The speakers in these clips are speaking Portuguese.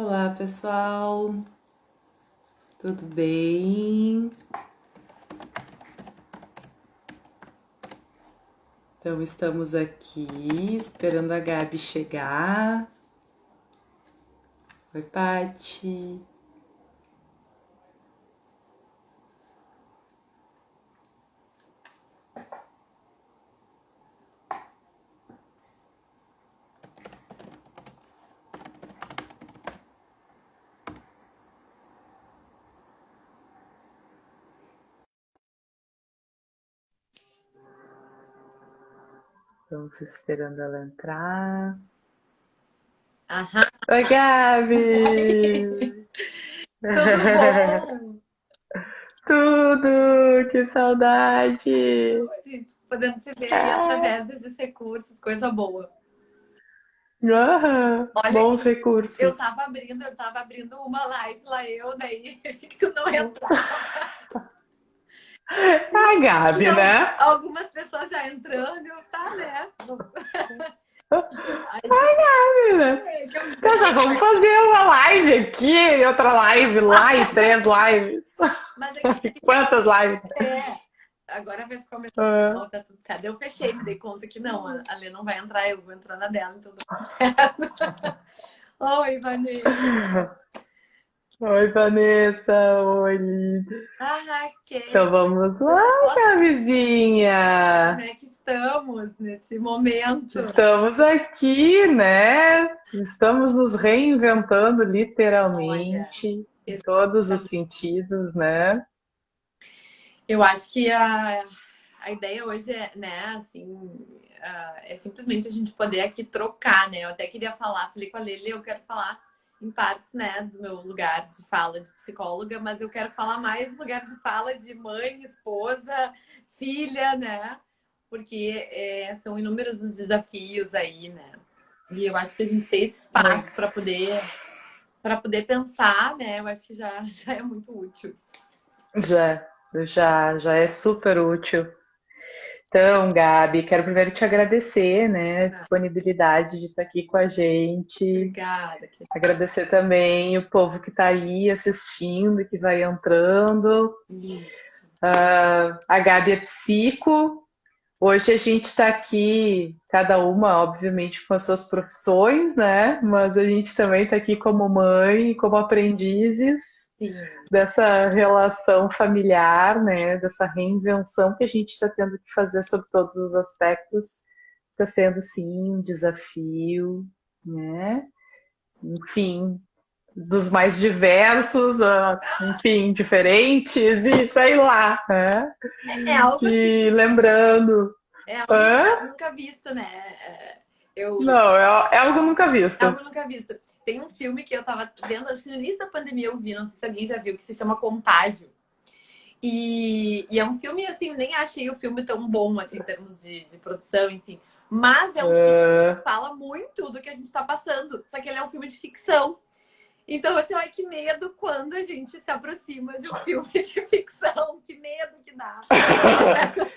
Olá, pessoal. Tudo bem? Então, estamos aqui esperando a Gabi chegar. Oi, Pati. Estamos esperando ela entrar. Aham. Oi, Gabi! Tudo bom? Tudo! Que saudade! Podendo se ver aí Ah, através desses recursos, coisa boa. aham, Olha bons aqui, eu recursos. tava abrindo uma live lá, daí vi que tu não entrava. A Gabi, Tinha né? algumas pessoas já entrando, tá, né? A Aí, Gabi, né? que eu Então já peguei vamos foi. fazer uma live aqui, outra live lá e três lives. Mas é que Quantas lives? é, agora vai ficar o mesmo. Ah, Ó, tá tudo certo. Eu fechei, me dei conta que não, a Lê não vai entrar, eu vou entrar na dela, então tá tudo certo. Oi, Vanessa. oi, Vanessa. Oi, Lívia. Ah, Raquel, Então vamos lá, eu posso. Como Gabizinha. é que estamos nesse momento? Estamos aqui, né? Estamos nos reinventando Olha, literalmente, em todos os exatamente. sentidos, né? Eu acho que a ideia hoje é, né, assim, é simplesmente a gente poder aqui trocar, né? Eu até queria falar, falei com a Lili, eu quero falar em partes, né, do meu lugar de fala de psicóloga, mas eu quero falar mais no lugar de fala de mãe, esposa, filha, né? Porque são inúmeros os desafios aí, né? E eu acho que a gente tem esse espaço Muitos. para poder pensar, né? Eu acho que já, já é muito útil. Já é super útil. Então, Gabi, quero primeiro te agradecer, né, a Ah, disponibilidade de estar aqui com a gente. obrigada. Agradecer também o povo que está aí assistindo, que vai entrando. Isso. A Gabi é psico. Hoje a gente está aqui, cada uma, obviamente, com as suas profissões, né? Mas a gente também está aqui como mãe, como aprendizes Sim. dessa relação familiar, né? Dessa reinvenção que a gente está tendo que fazer sobre todos os aspectos. Está sendo, sim, um desafio, né? Enfim, dos mais diversos, enfim, diferentes, e sei lá, né? É algo assim, E lembrando, é algo hã? nunca visto, né? Eu, Não, é algo nunca é visto. algo nunca visto. Tem um filme que eu tava vendo, acho que no início da pandemia eu vi, não sei se alguém já viu, que se chama Contágio. E é um filme, assim, nem achei o filme tão bom, assim, em termos de produção, enfim. Mas é um filme que Ah, fala muito do que a gente tá passando. Só que ele é um filme de ficção. Então, assim, ai, que medo quando a gente se aproxima de um filme de ficção. Que medo que dá.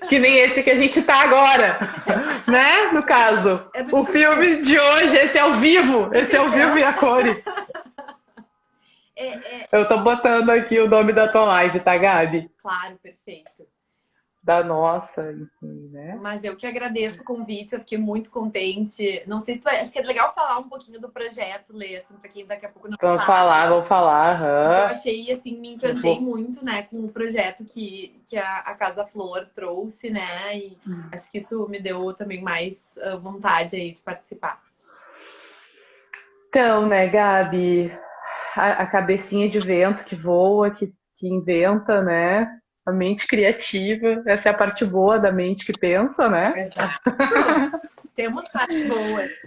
que nem esse que a gente tá agora, né? No caso, É do o tipo. filme de hoje, esse é ao vivo e a cores. É, Eu tô botando aqui o nome da tua live, tá, Gabi? claro, perfeito. Da nossa, enfim, né? Mas eu que agradeço o convite, eu fiquei muito contente. Não sei se tu vai, acho que é legal falar um pouquinho do projeto, Lê, assim, para quem daqui a pouco não sabe. Vamos falar. Porque eu Aham. achei, assim, me encantei Vou- muito, né, com o projeto que a Casa Flor trouxe, né, e acho que isso me deu também mais vontade aí de participar. Então, né, Gabi, a cabecinha de vento que voa, que inventa, né? A mente criativa, essa é a parte boa da mente que pensa, né? Exato. Temos partes boas.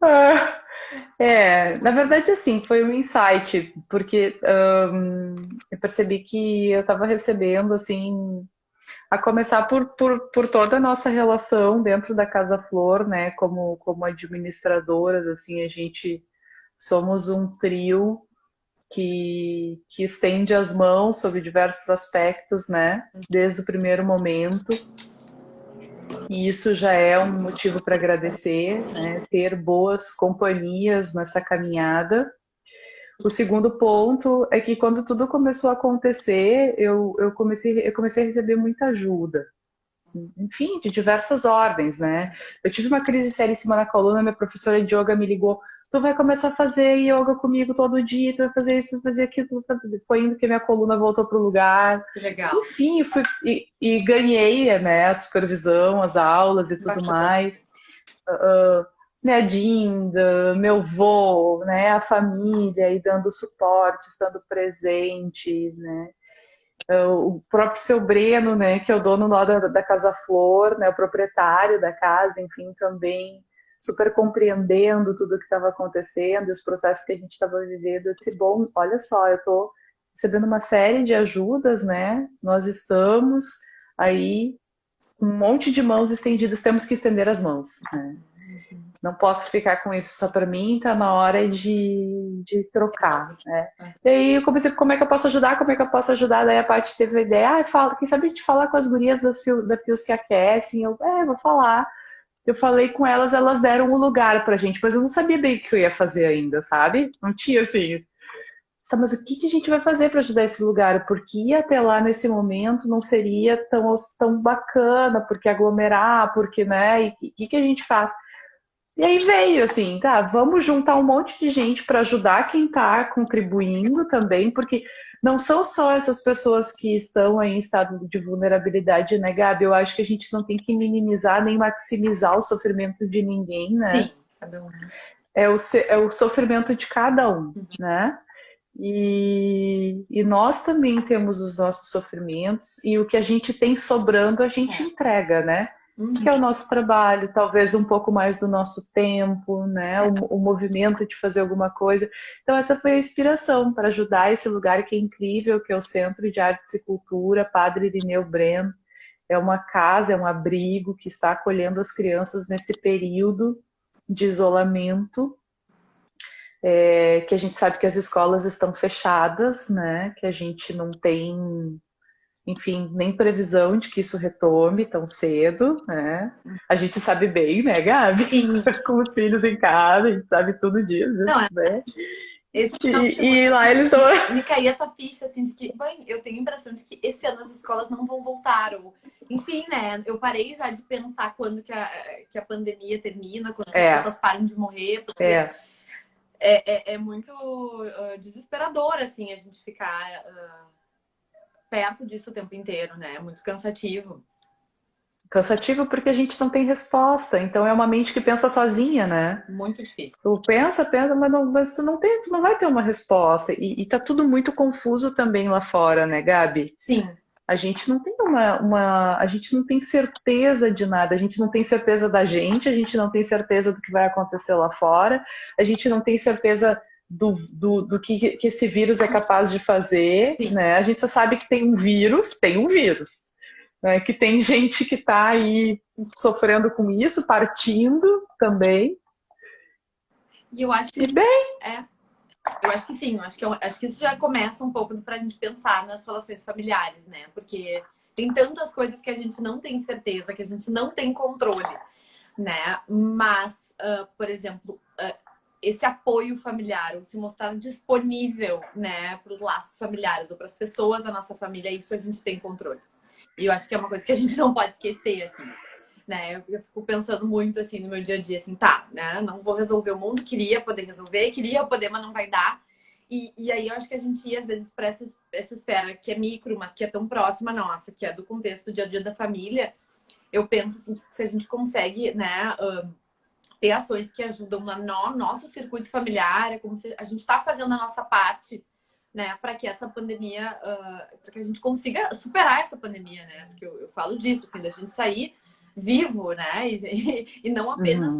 Ah, na verdade, assim, foi um insight, porque eu percebi que eu estava recebendo, assim, a começar por toda a nossa relação dentro da Casa Flor, né, como administradoras, assim, a gente somos um trio que estende as mãos sobre diversos aspectos, né, desde o primeiro momento, e isso já é um motivo para agradecer, né, ter boas companhias nessa caminhada. O segundo ponto é que quando tudo começou a acontecer, eu comecei a receber muita ajuda. Enfim, de diversas ordens, né? Eu tive uma crise seríssima na coluna, minha professora de yoga me ligou, tu vai começar a fazer yoga comigo todo dia, tu vai fazer isso, tu vai fazer aquilo, tu vai fazer... Foi indo que minha coluna voltou pro lugar. Que legal. Enfim, e ganhei, né, a supervisão, as aulas e tudo Bacana. mais. Minha Dinda, meu vô, né, a família, e dando suporte, estando presente, né? O próprio seu Breno, né, que é o dono lá da Casa Flor, né, o proprietário da casa, enfim, também super compreendendo tudo o que estava acontecendo e os processos que a gente estava vivendo. Eu disse, bom, olha só, eu estou recebendo uma série de ajudas, né, nós estamos aí com um monte de mãos estendidas, temos que estender as mãos, né? Não posso ficar com isso só para mim, tá na hora de trocar, né? E aí eu comecei, como é que eu posso ajudar? Como é que eu posso ajudar? Daí a Paty teve a ideia, fala, quem sabe a gente falar com as gurias da Fios que aquecem? Vou falar. Eu falei com elas, elas deram um lugar pra gente, mas eu não sabia bem o que eu ia fazer ainda, sabe? Não tinha assim. Mas o que que a gente vai fazer para ajudar esse lugar? Porque ir até lá nesse momento não seria tão bacana, porque aglomerar, porque, né? E o que a gente faz? E aí veio assim, tá, vamos juntar um monte de gente para ajudar quem está contribuindo também, porque não são só essas pessoas que estão aí em estado de vulnerabilidade, né, Gabi? Eu acho que a gente não tem que minimizar nem maximizar o sofrimento de ninguém, né? Sim, cada um. É o sofrimento de cada um, né? E nós também temos os nossos sofrimentos, e o que a gente tem sobrando, a gente entrega, né? Que é o nosso trabalho, talvez um pouco mais do nosso tempo, né? O movimento de fazer alguma coisa. Então, essa foi a inspiração para ajudar esse lugar que é incrível, que é o Centro de Artes e Cultura Padre Irineu Breno. É uma casa, é um abrigo que está acolhendo as crianças nesse período de isolamento, que a gente sabe que as escolas estão fechadas, né? Que a gente não tem, enfim, nem previsão de que isso retome tão cedo, né? A gente sabe bem, né, Gabi? Sim. Com os filhos em casa, a gente sabe tudo disso, Não, né? esse final de semana E lá eles estão... me caía essa ficha, assim, de que, bem, eu tenho a impressão de que esse ano as escolas não vão voltar. Ou, enfim, né? Eu parei já de pensar quando que a pandemia termina, quando as pessoas param de morrer, porque é muito desesperador, assim, a gente ficar perto disso o tempo inteiro, né? É muito cansativo. Cansativo porque a gente não tem resposta, então é uma mente que pensa sozinha, né? Muito difícil. Tu pensa, mas tu não vai ter uma resposta. E tá tudo muito confuso também lá fora, né, Gabi? Sim. A gente não tem a gente não tem certeza de nada, a gente não tem certeza da gente, a gente não tem certeza do que vai acontecer lá fora, a gente não tem certeza do que esse vírus é capaz de fazer, Sim. né? A gente só sabe que tem um vírus, né? Que tem gente que está aí sofrendo com isso, partindo também. E eu acho que bem, eu acho que sim, acho que isso já começa um pouco para a gente pensar nas relações familiares, né? Porque tem tantas coisas que a gente não tem certeza, que a gente não tem controle, né? Mas, por exemplo, esse apoio familiar, ou se mostrar disponível, né, para os laços familiares ou para as pessoas da nossa família, isso a gente tem controle. E eu acho que é uma coisa que a gente não pode esquecer, assim. Né? Eu fico pensando muito assim no meu dia a dia, assim, tá, né? Não vou resolver o mundo, queria poder resolver, queria poder, mas não vai dar. E aí eu acho que a gente ia, às vezes, para essa esfera que é micro, mas que é tão próxima nossa, que é do contexto do dia a dia da família. Eu penso assim, que se a gente consegue, né, ter ações que ajudam no nosso circuito familiar, é como se a gente está fazendo a nossa parte, né, para que essa pandemia, para que a gente consiga superar essa pandemia, né? Porque eu falo disso, assim, da gente sair vivo, né? E não apenas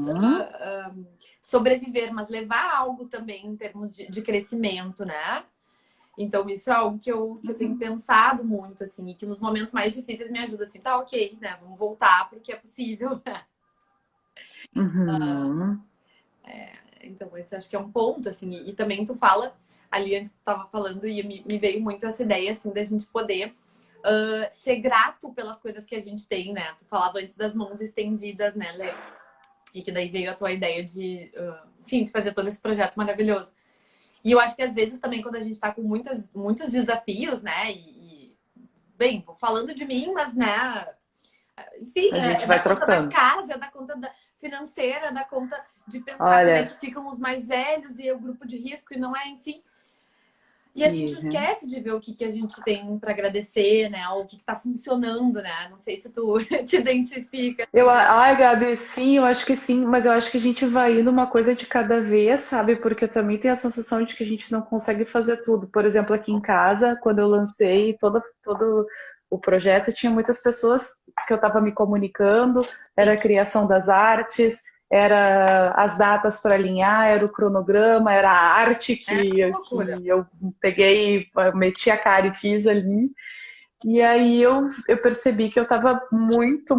sobreviver, mas levar algo também em termos de crescimento, né? Então, isso é algo que eu tenho pensado muito, assim, e que nos momentos mais difíceis me ajuda, assim, tá, ok, né? Vamos voltar porque é possível, né? Então, esse acho que é um ponto, assim, e também tu fala, ali antes tu estava falando, e me veio muito essa ideia, assim, da gente poder ser grato pelas coisas que a gente tem, né? Tu falava antes das mãos estendidas, né, Lê? E que daí veio a tua ideia de, enfim, de fazer todo esse projeto maravilhoso. E eu acho que às vezes também quando a gente tá com muitos desafios, né? Bem, vou falando de mim, mas né, enfim, A gente é vai da conta da trocando. casa, é da conta financeira, é da conta de pensar como é que Olha, ficam os mais velhos e o grupo de risco e não é, enfim. E a gente e esquece de ver o que a gente tem para agradecer, né? Ou o que está funcionando, né? Não sei se tu te identifica. ai, Gabi, sim, eu acho que sim, mas eu acho que a gente vai indo uma coisa de cada vez, sabe? Porque eu também tenho a sensação de que a gente não consegue fazer tudo. Por exemplo, aqui em casa, quando eu lancei todo o projeto, tinha muitas pessoas que eu estava me comunicando, era Sim. a criação das artes, era as datas para alinhar, era o cronograma, era a arte É que, uma loucura. que eu peguei, meti a cara e fiz ali. E aí eu percebi que eu estava muito,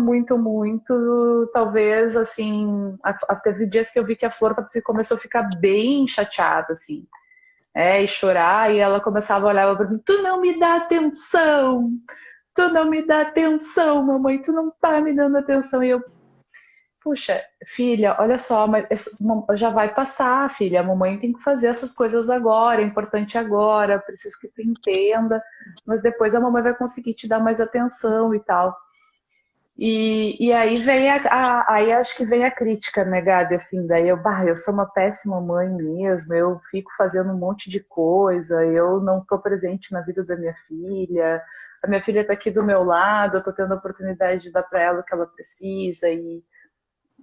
talvez, assim, teve dias que eu vi que a Flor começou a ficar bem chateada, assim, e chorar, e ela começava a olhar para mim, tu não me dá atenção, mamãe, tu não tá me dando atenção, e eu, puxa, filha, olha só, mas já vai passar, filha. A mamãe tem que fazer essas coisas agora, é importante agora, preciso que tu entenda, mas depois a mamãe vai conseguir te dar mais atenção e tal. E aí vem aí acho que vem a crítica, né, Gabi? Assim, daí eu sou uma péssima mãe mesmo, eu fico fazendo um monte de coisa, eu não estou presente na vida da minha filha, a minha filha está aqui do meu lado, eu estou tendo a oportunidade de dar para ela o que ela precisa,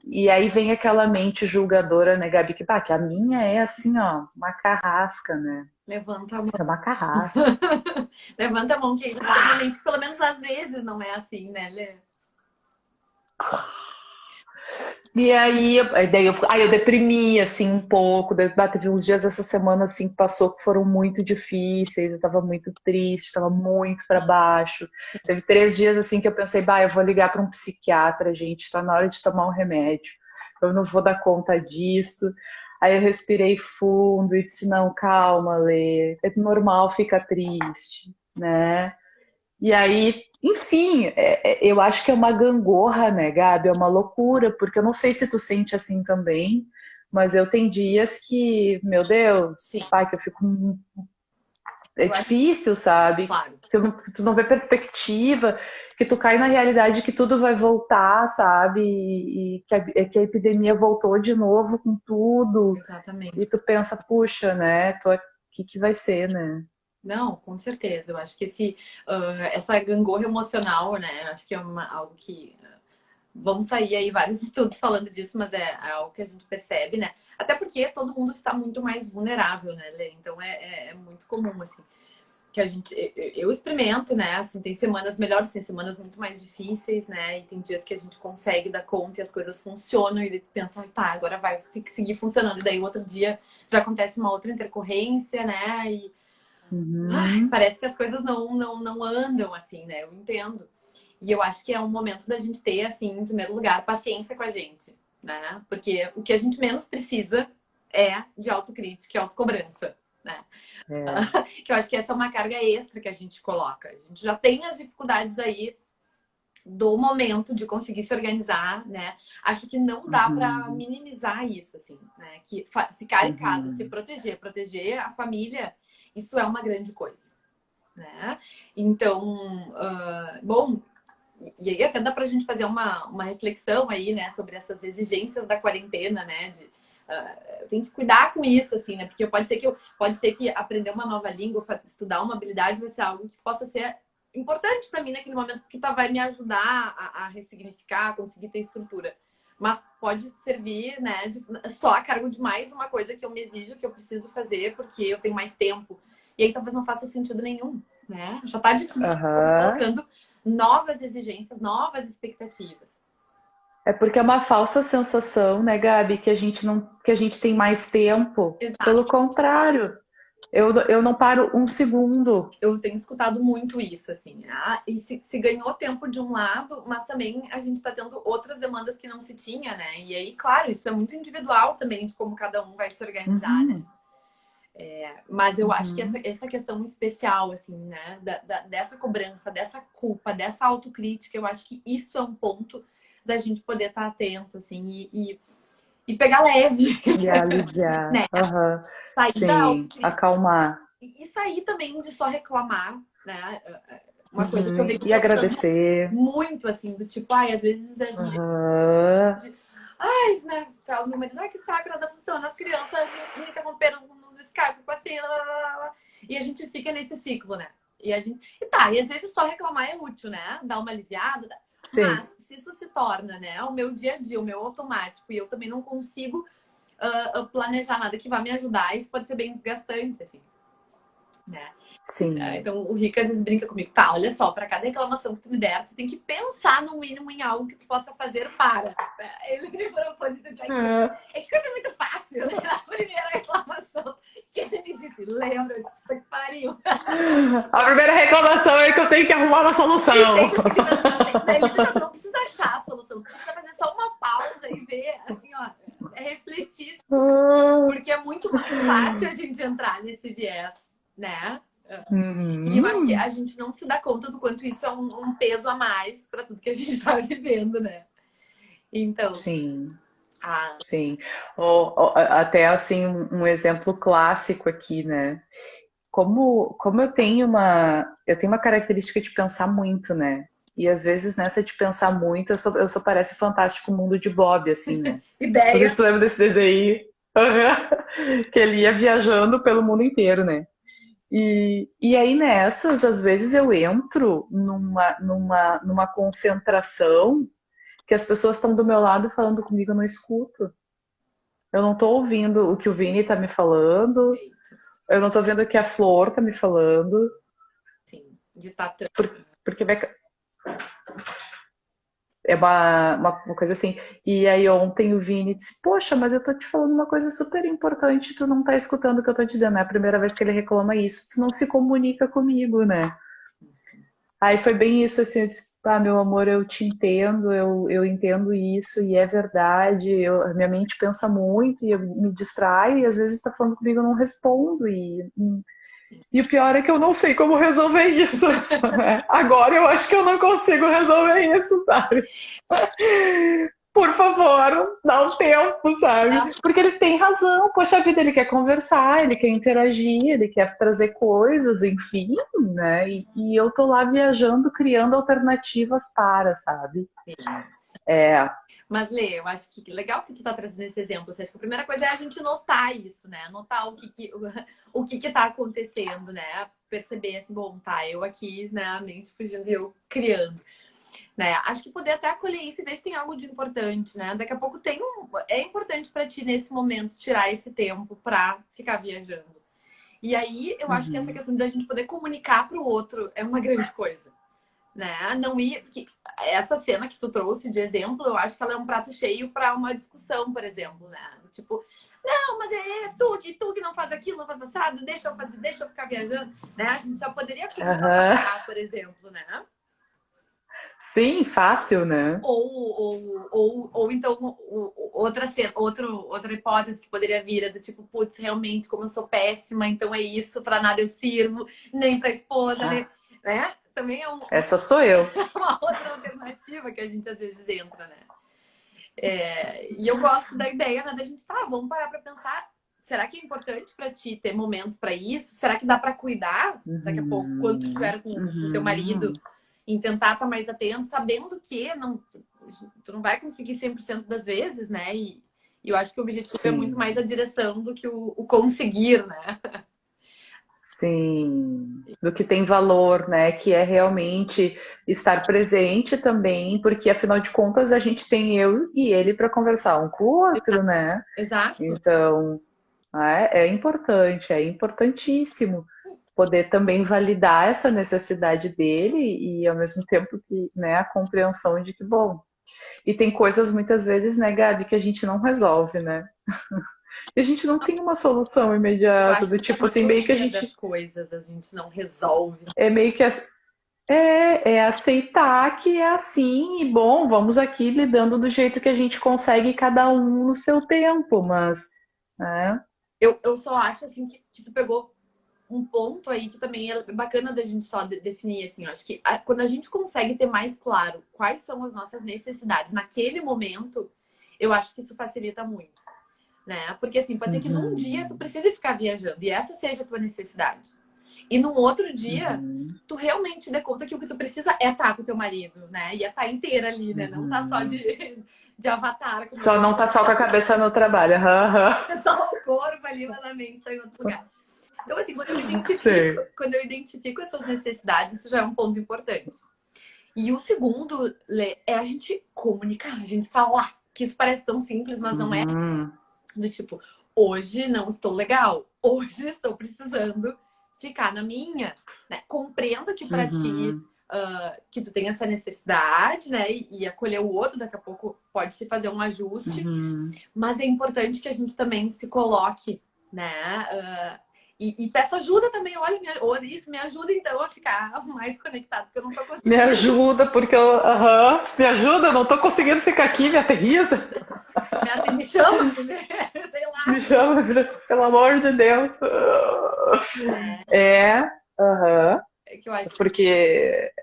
e aí vem aquela mente julgadora, né, Gabi? Que a minha é assim, ó, uma carrasca, né? Levanta a mão. É uma carrasca. Levanta a mão que provavelmente, pelo menos às vezes, não é assim, né, Lê? E aí eu deprimi, assim, um pouco. Teve uns dias essa semana, assim, que passou que foram muito difíceis. Eu tava muito triste, tava muito para baixo. Teve 3 dias, assim, que eu pensei, eu vou ligar para um psiquiatra, gente, tá na hora de tomar um remédio. Eu não vou dar conta disso. Aí eu respirei fundo e disse, não, calma, Lê, é normal ficar triste, né? E aí, enfim, eu acho que é uma gangorra, né, Gabi? É uma loucura, porque eu não sei se tu sente assim também, mas eu tenho dias que, meu Deus, Sim, pai, que eu fico. É eu acho, difícil, sabe? claro. Que tu não vê perspectiva, que tu cai na realidade que tudo vai voltar, sabe? E que a epidemia voltou de novo com tudo. E Exatamente. tu pensa, puxa, né? Que vai ser, né? Não, com certeza. Eu acho que essa gangorra emocional, né? Acho que é algo que vamos sair aí vários estudos falando disso, mas é algo que a gente percebe, né? Até porque todo mundo está muito mais vulnerável, né, Lê? Então é muito comum, assim, que a gente. Eu experimento, né? Assim, tem semanas melhores, tem semanas muito mais difíceis, né? E tem dias que a gente consegue dar conta e as coisas funcionam, e daí tu pensa, tá, agora vai seguir funcionando. E daí o outro dia já acontece uma outra intercorrência, né? E Uhum, parece que as coisas não andam assim, né? Eu entendo. E eu acho que é um momento da gente ter, assim, em primeiro lugar, paciência com a gente, né? Porque o que a gente menos precisa é de autocrítica e autocobrança, né? é, Que eu acho que essa é uma carga extra que a gente coloca. A gente já tem as dificuldades aí do momento de conseguir se organizar, né? Acho que não dá para uhum, minimizar isso, assim, né? Que ficar em casa, se uhum. proteger a família, isso é uma grande coisa, né? Então, bom, e aí até dá pra gente fazer uma reflexão aí, né, sobre essas exigências da quarentena, né, tem que cuidar com isso, assim, né, porque pode ser que aprender uma nova língua, estudar uma habilidade vai ser algo que possa ser importante para mim naquele momento, porque vai me ajudar a ressignificar, a conseguir ter estrutura. Mas pode servir, né, só a cargo de mais uma coisa que eu me exijo, que eu preciso fazer, porque eu tenho mais tempo. E aí talvez não faça sentido nenhum, né? Já tá difícil, tô Aham. colocando novas exigências, novas expectativas. É porque é uma falsa sensação, né, Gabi, que a gente não, que a gente tem mais tempo. Pelo Exato. contrário, eu não paro um segundo. Eu tenho escutado muito isso, assim. E se ganhou tempo de um lado, mas também a gente está tendo outras demandas que não se tinha, né? E aí, claro, isso é muito individual também de como cada um vai se organizar, né? Uhum, Mas eu acho que uhum, essa questão especial, assim, né? Dessa cobrança, dessa culpa, dessa autocrítica, eu acho que isso é um ponto da gente poder estar atento, assim, e pegar leve, E aliviar. né? Aham. Sair da Sim, autocrítica acalmar. e sair também de só reclamar, né? Uma coisa que eu Uhum. venho E pensando agradecer. muito, assim, do tipo, ai, às vezes a gente. Aham. Ai, né? Fala meu marido, ai, que saco, nada funciona, as crianças me interromperam no Skype, assim, lá, lá, lá, lá. E a gente fica nesse ciclo, né? E a gente. E tá, e às vezes só reclamar é útil, né? Dar uma aliviada. Sim, Mas se isso se torna, né, o meu dia a dia, o meu automático, e eu também não consigo planejar nada que vá me ajudar, isso pode ser bem desgastante, assim, né? sim. Então o Rick às vezes brinca comigo, tá, olha só, para cada reclamação que tu me der, tu tem que pensar no mínimo em algo que tu possa fazer para. Ele me propôs isso aqui. Ah. É que coisa muito fácil, né? Na primeira reclamação que ele me disse, lembra, puta que pariu. A primeira reclamação é que eu tenho que arrumar uma E solução. tem que seguir, ele disse, não precisa achar a solução, tu precisa fazer só uma pausa e ver, assim, ó, refletir, porque é muito mais fácil a gente entrar nesse viés, né? E eu acho que Uhum. a gente não se dá conta do quanto isso é um peso a mais para tudo que a gente está vivendo, né? Então, Sim, ah, sim. Até assim, um exemplo clássico aqui, né? Como eu tenho uma característica de pensar muito, né? E às vezes nessa de pensar muito, eu sou parece fantástico mundo de Bob, assim, né? Não sei se ideias. tu lembra desse desenho. Aham. Que ele ia viajando pelo mundo inteiro, né? E aí nessas, às vezes eu entro numa concentração que as pessoas estão do meu lado falando comigo, eu não escuto. Eu não tô ouvindo o que o Vini tá me falando, eu não tô vendo o que a Flor tá me falando, Sim, de tatame. porque é uma coisa assim. E aí ontem o Vini disse, poxa, mas eu tô te falando uma coisa super importante, tu não tá escutando o que eu tô dizendo. É a primeira vez que ele reclama isso, tu não se comunica comigo, né? Aí foi bem isso, assim, eu disse, ah, meu amor, eu te entendo, eu entendo isso, e é verdade, minha mente pensa muito, e eu me distraio, e às vezes está falando comigo, eu não respondo, e o pior é que eu não sei como resolver isso. Agora eu acho que eu não consigo resolver isso, sabe? Por favor, dá um tempo, sabe? Porque ele tem razão. Poxa vida, ele quer conversar, ele quer interagir, ele quer trazer coisas, enfim, né? E eu tô lá viajando, criando alternativas para, sabe? Sim. É. Mas, Lê, eu acho que legal que tu tá trazendo esse exemplo. Você acha que a primeira coisa é a gente notar isso, né? Notar o que tá acontecendo, né? Perceber assim, bom, tá, eu aqui, né, a mente fugindo e eu criando. Né? Acho que poder até acolher isso e ver se tem algo de importante, né? Daqui a pouco é importante para ti nesse momento tirar esse tempo para ficar viajando. E aí eu acho que essa Uhum. questão da gente poder comunicar para o outro é uma grande coisa, né? Não ir, porque essa cena que tu trouxe de exemplo, eu acho que ela é um prato cheio para uma discussão, por exemplo, né? Tipo, não, mas é tu que não faz aquilo, não faz assado, deixa eu fazer, deixa eu ficar viajando, né? A gente só poderia Aham. conversar, por exemplo, né? Sim, fácil, né? Ou então outra hipótese que poderia vir é do tipo, putz, realmente, como eu sou péssima, então é isso, para nada eu sirvo, nem para esposa, nem, né? Também é Essa sou eu. uma outra alternativa que a gente às vezes entra, né? E eu gosto da ideia, né, da gente, tá, vamos parar para pensar. Será que é importante para ti ter momentos para isso? Será que dá para cuidar daqui a pouco, quando tu Uhum. estiver com teu marido, Uhum. em tentar estar mais atento, sabendo que tu não vai conseguir 100% das vezes, né? E eu acho que o objetivo é muito mais Sim. a direção do que o conseguir, né? Sim, do que tem valor, né? Que é realmente estar presente também, porque afinal de contas a gente tem eu e ele para conversar um com o outro, né? Exato. Então, é importante, é importantíssimo poder também validar essa necessidade dele e ao mesmo tempo que, né, a compreensão de que, bom, e tem coisas muitas vezes, né, Gabi, que a gente não resolve, né? E a gente não tem uma solução Eu imediata, acho do que a tipo assim, meio que a maioria das gente coisas a gente não resolve. é meio que é aceitar que é assim, e bom, vamos aqui lidando do jeito que a gente consegue, cada um no seu tempo, mas, né? Eu só acho assim que tu pegou um ponto aí que também é bacana da gente só definir, assim, eu acho que quando a gente consegue ter mais claro quais são as nossas necessidades naquele momento, eu acho que isso facilita muito, né? Porque assim, pode ser que num dia tu precise ficar viajando e essa seja a tua necessidade. E num outro dia, tu realmente dê conta que o que tu precisa é estar com o teu marido, né? E é estar inteira ali, né? Não tá só de avatar. Como Só não tá só com a cabeça no trabalho. só o corpo ali, mas a mente tá em outro lugar. Então, assim, quando eu identifico essas necessidades, isso já é um ponto importante. E o segundo, Lê, é a gente comunicar, a gente falar. Que isso parece tão simples, mas não é. Do tipo, hoje não estou legal. Hoje estou precisando ficar na minha. Né? Compreendo que para ti, que tu tem essa necessidade, né? E acolher o outro, daqui a pouco pode se fazer um ajuste. Mas é importante que a gente também se coloque, né? E peça ajuda também. Olha, isso me ajuda então a ficar mais conectado, porque eu não tô conseguindo. Me ajuda, porque eu. Me ajuda, eu não tô conseguindo ficar aqui, me aterriza. Me chama, sei lá. Me chama, pelo amor de Deus. É que eu acho porque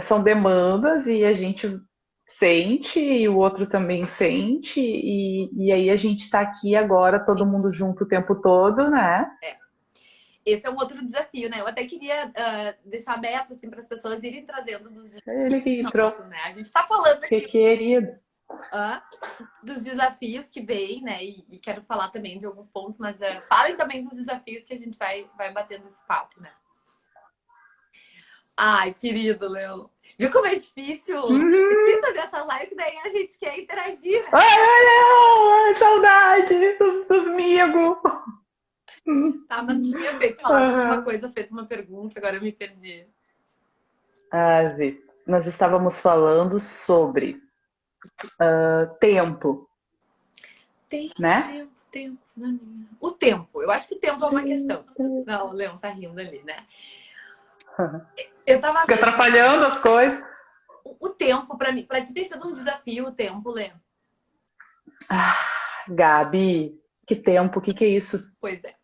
são demandas e a gente sente e o outro também sente e aí a gente tá aqui agora todo mundo junto o tempo todo, né? Esse é um outro desafio, né? Eu até queria deixar aberto assim, para as pessoas irem trazendo dos desafios. Ele que entrou. Né? A gente está falando aqui querido. Dos desafios que vem, né? E quero falar também de alguns pontos, mas falem também dos desafios que a gente vai batendo esse papo, né? Ai, querido, Léo. Viu como é difícil? É difícil fazer essa live, que daí a gente quer interagir, né? Ai, saudade dos amigos. Tá, mas tu tinha falado uma coisa, feito uma pergunta, agora eu me perdi. Vê, nós estávamos falando sobre tempo. Né? Tempo. O tempo. Eu acho que o tempo é uma questão. Não, o Leão tá rindo ali, né? Eu tava Fica atrapalhando as coisas. O tempo, pra mim, pra ti tem sido um desafio o tempo, Lê? Gabi, que tempo? O que é isso? Pois é.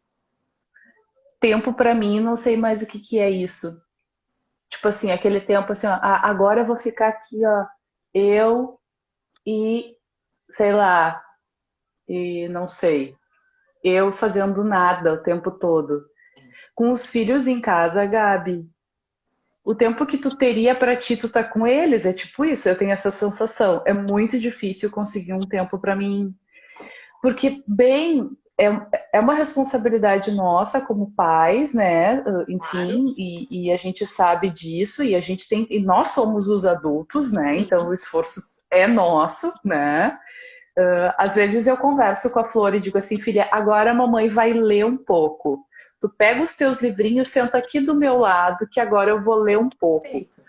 Tempo pra mim, não sei mais o que é isso. Tipo assim, aquele tempo assim, ó, agora eu vou ficar aqui, ó, eu e, sei lá, e não sei, eu fazendo nada o tempo todo. Com os filhos em casa, Gabi, o tempo que tu teria pra ti, tu tá com eles, é tipo isso, eu tenho essa sensação. É muito difícil conseguir um tempo pra mim, porque, bem, é uma responsabilidade nossa como pais, né? Enfim, claro. E a gente sabe disso, e a gente tem. E nós somos os adultos, né? Então o esforço é nosso, né? Às vezes eu converso com a Flor e digo assim, filha, agora a mamãe vai ler um pouco. Tu pega os teus livrinhos, senta aqui do meu lado, que agora eu vou ler um pouco. Perfeito.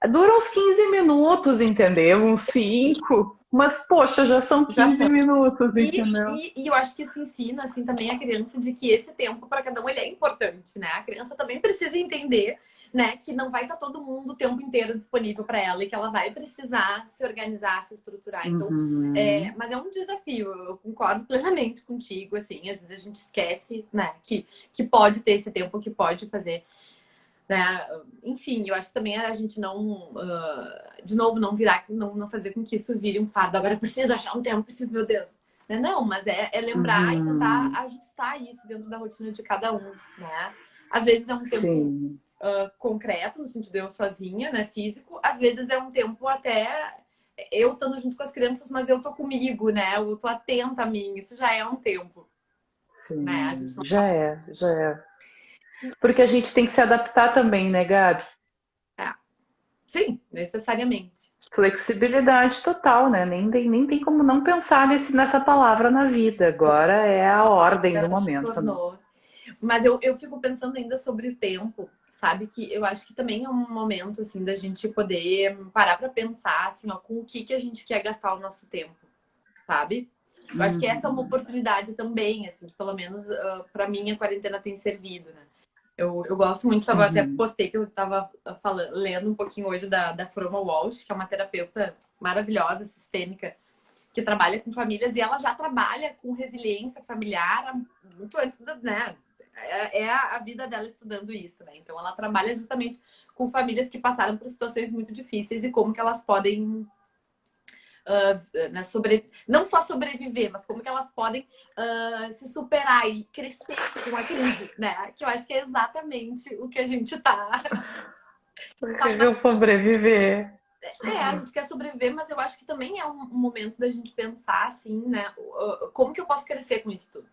Dura uns 15 minutos, entendeu? Uns 5. Mas, poxa, já são 15 minutos, entendeu? E eu acho que isso ensina, assim, também a criança de que esse tempo para cada um ele é importante, né? A criança também precisa entender, né, que não vai estar todo mundo o tempo inteiro disponível para ela e que ela vai precisar se organizar, se estruturar. Então, mas é um desafio. Eu concordo plenamente contigo, assim. Às vezes a gente esquece, né, que pode ter esse tempo, que pode fazer. Né? Enfim, eu acho que também a gente não, de novo, não fazer com que isso vire um fardo. Agora eu preciso achar um tempo, preciso, meu Deus. Não, mas é lembrar e tentar ajustar isso dentro da rotina de cada um, né? Às vezes é um tempo concreto, no sentido de eu sozinha, né? Físico. Às vezes é um tempo até eu estando junto com as crianças, mas eu tô comigo, né? Eu tô atenta a mim. Isso já é um tempo. Sim, né? A gente não... já é. Porque a gente tem que se adaptar também, né, Gabi? Sim, necessariamente. Flexibilidade total, né? Nem tem como não pensar nessa palavra na vida. Agora é a ordem do momento. Né? Mas eu fico pensando ainda sobre o tempo, sabe? Que eu acho que também é um momento, assim, da gente poder parar para pensar, assim, ó, com o que a gente quer gastar o nosso tempo, sabe? Eu acho que essa é uma oportunidade também, assim, que pelo menos para mim a quarentena tem servido, né? Eu gosto muito, até postei que eu estava lendo um pouquinho hoje da Froma Walsh, que é uma terapeuta maravilhosa, sistêmica, que trabalha com famílias, e ela já trabalha com resiliência familiar muito antes né? É a vida dela estudando isso, né? Então ela trabalha justamente com famílias que passaram por situações muito difíceis e como que elas podem né, não só sobreviver, mas como que elas podem se superar e crescer com a crise, né? Que eu acho que é exatamente o que a gente tá Eu passando. sobreviver. A gente quer sobreviver, mas eu acho que também é um momento da gente pensar assim, né? Como que eu posso crescer com isso tudo,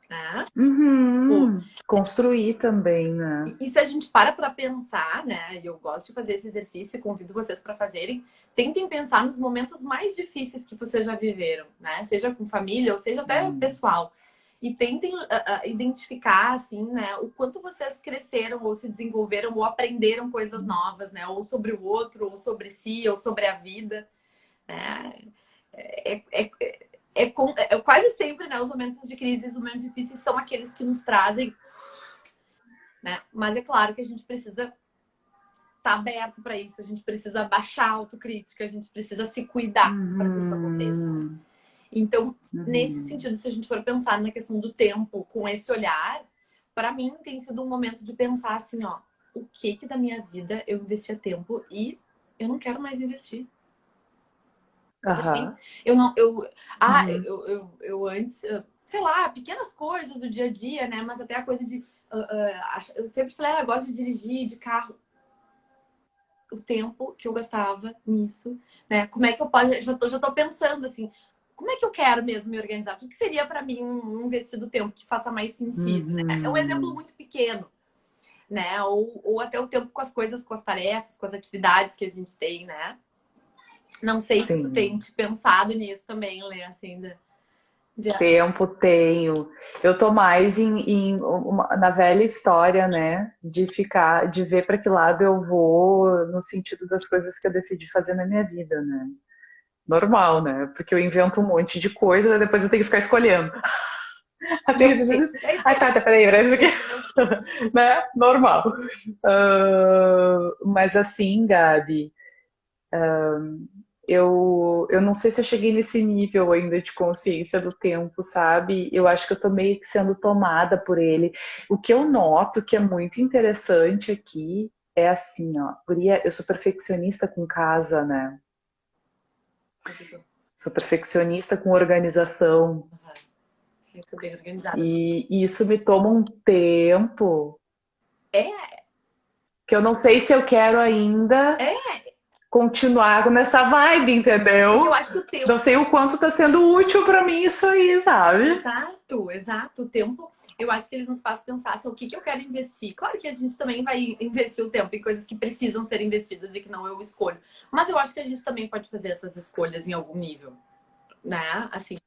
né? Pô, Uhum. Construir também, né? e se a gente para pensar, né? E eu gosto de fazer esse exercício e convido vocês para fazerem, tentem pensar nos momentos mais difíceis que vocês já viveram, né? Seja com família ou seja até pessoal. E tentem identificar, assim, né? O quanto vocês cresceram ou se desenvolveram ou aprenderam coisas novas, né? Ou sobre o outro, ou sobre si, ou sobre a vida, né? É, é, quase sempre, né? Os momentos de crise, os momentos difíceis são aqueles que nos trazem, né? Mas é claro que a gente precisa estar aberto para isso, a gente precisa baixar a autocrítica, a gente precisa se cuidar para que isso aconteça, né? Uhum. Então, nesse Uhum. sentido, se a gente for pensar na questão do tempo com esse olhar, para mim tem sido um momento de pensar assim, ó, o que da minha vida eu investia tempo e eu não quero mais investir. Sabe assim? Aham. Eu não, Uhum. eu antes, sei lá, pequenas coisas do dia a dia, né? Mas até a coisa de, eu sempre falei, eu gosto de dirigir de carro. O tempo que eu gastava nisso, né? Como é que eu posso, já tô pensando assim, como é que eu quero mesmo me organizar? O que seria para mim um investir do tempo que faça mais sentido, né? É um exemplo Uhum. muito pequeno, né? Ou até o tempo com as coisas, com as tarefas, com as atividades que a gente tem, né? Não sei se tu tem Sim. te pensado nisso também, Lê, assim, de... Tempo tenho. Eu tô mais na velha história, né? De ficar, de ver para que lado eu vou no sentido das coisas que eu decidi fazer na minha vida, né? Normal, né? Porque eu invento um monte de coisa e depois eu tenho que ficar escolhendo. E aí, Fê? E aí, Ah, Fê? tá, peraí, peraí, isso aqui. Não sei o quê. Né? Normal. Mas assim, Gabi, eu não sei se eu cheguei nesse nível ainda de consciência do tempo, sabe? Eu acho que eu tô meio que sendo tomada por ele. O que eu noto que é muito interessante aqui é assim, ó, guria, eu sou perfeccionista com casa, né? Sou perfeccionista com organização. Eu tô bem organizada. E isso me toma um tempo É, que eu não sei se eu quero ainda é, continuar nessa vibe, porque eu entendeu? acho que o Não tempo. sei o quanto tá sendo útil para mim isso aí, sabe? Exato, exato. O tempo, eu acho que ele nos faz pensar assim, o que eu quero investir. Claro que a gente também vai investir o tempo em coisas que precisam ser investidas e que não eu escolho. Mas eu acho que a gente também pode fazer essas escolhas em algum nível, né? Assim,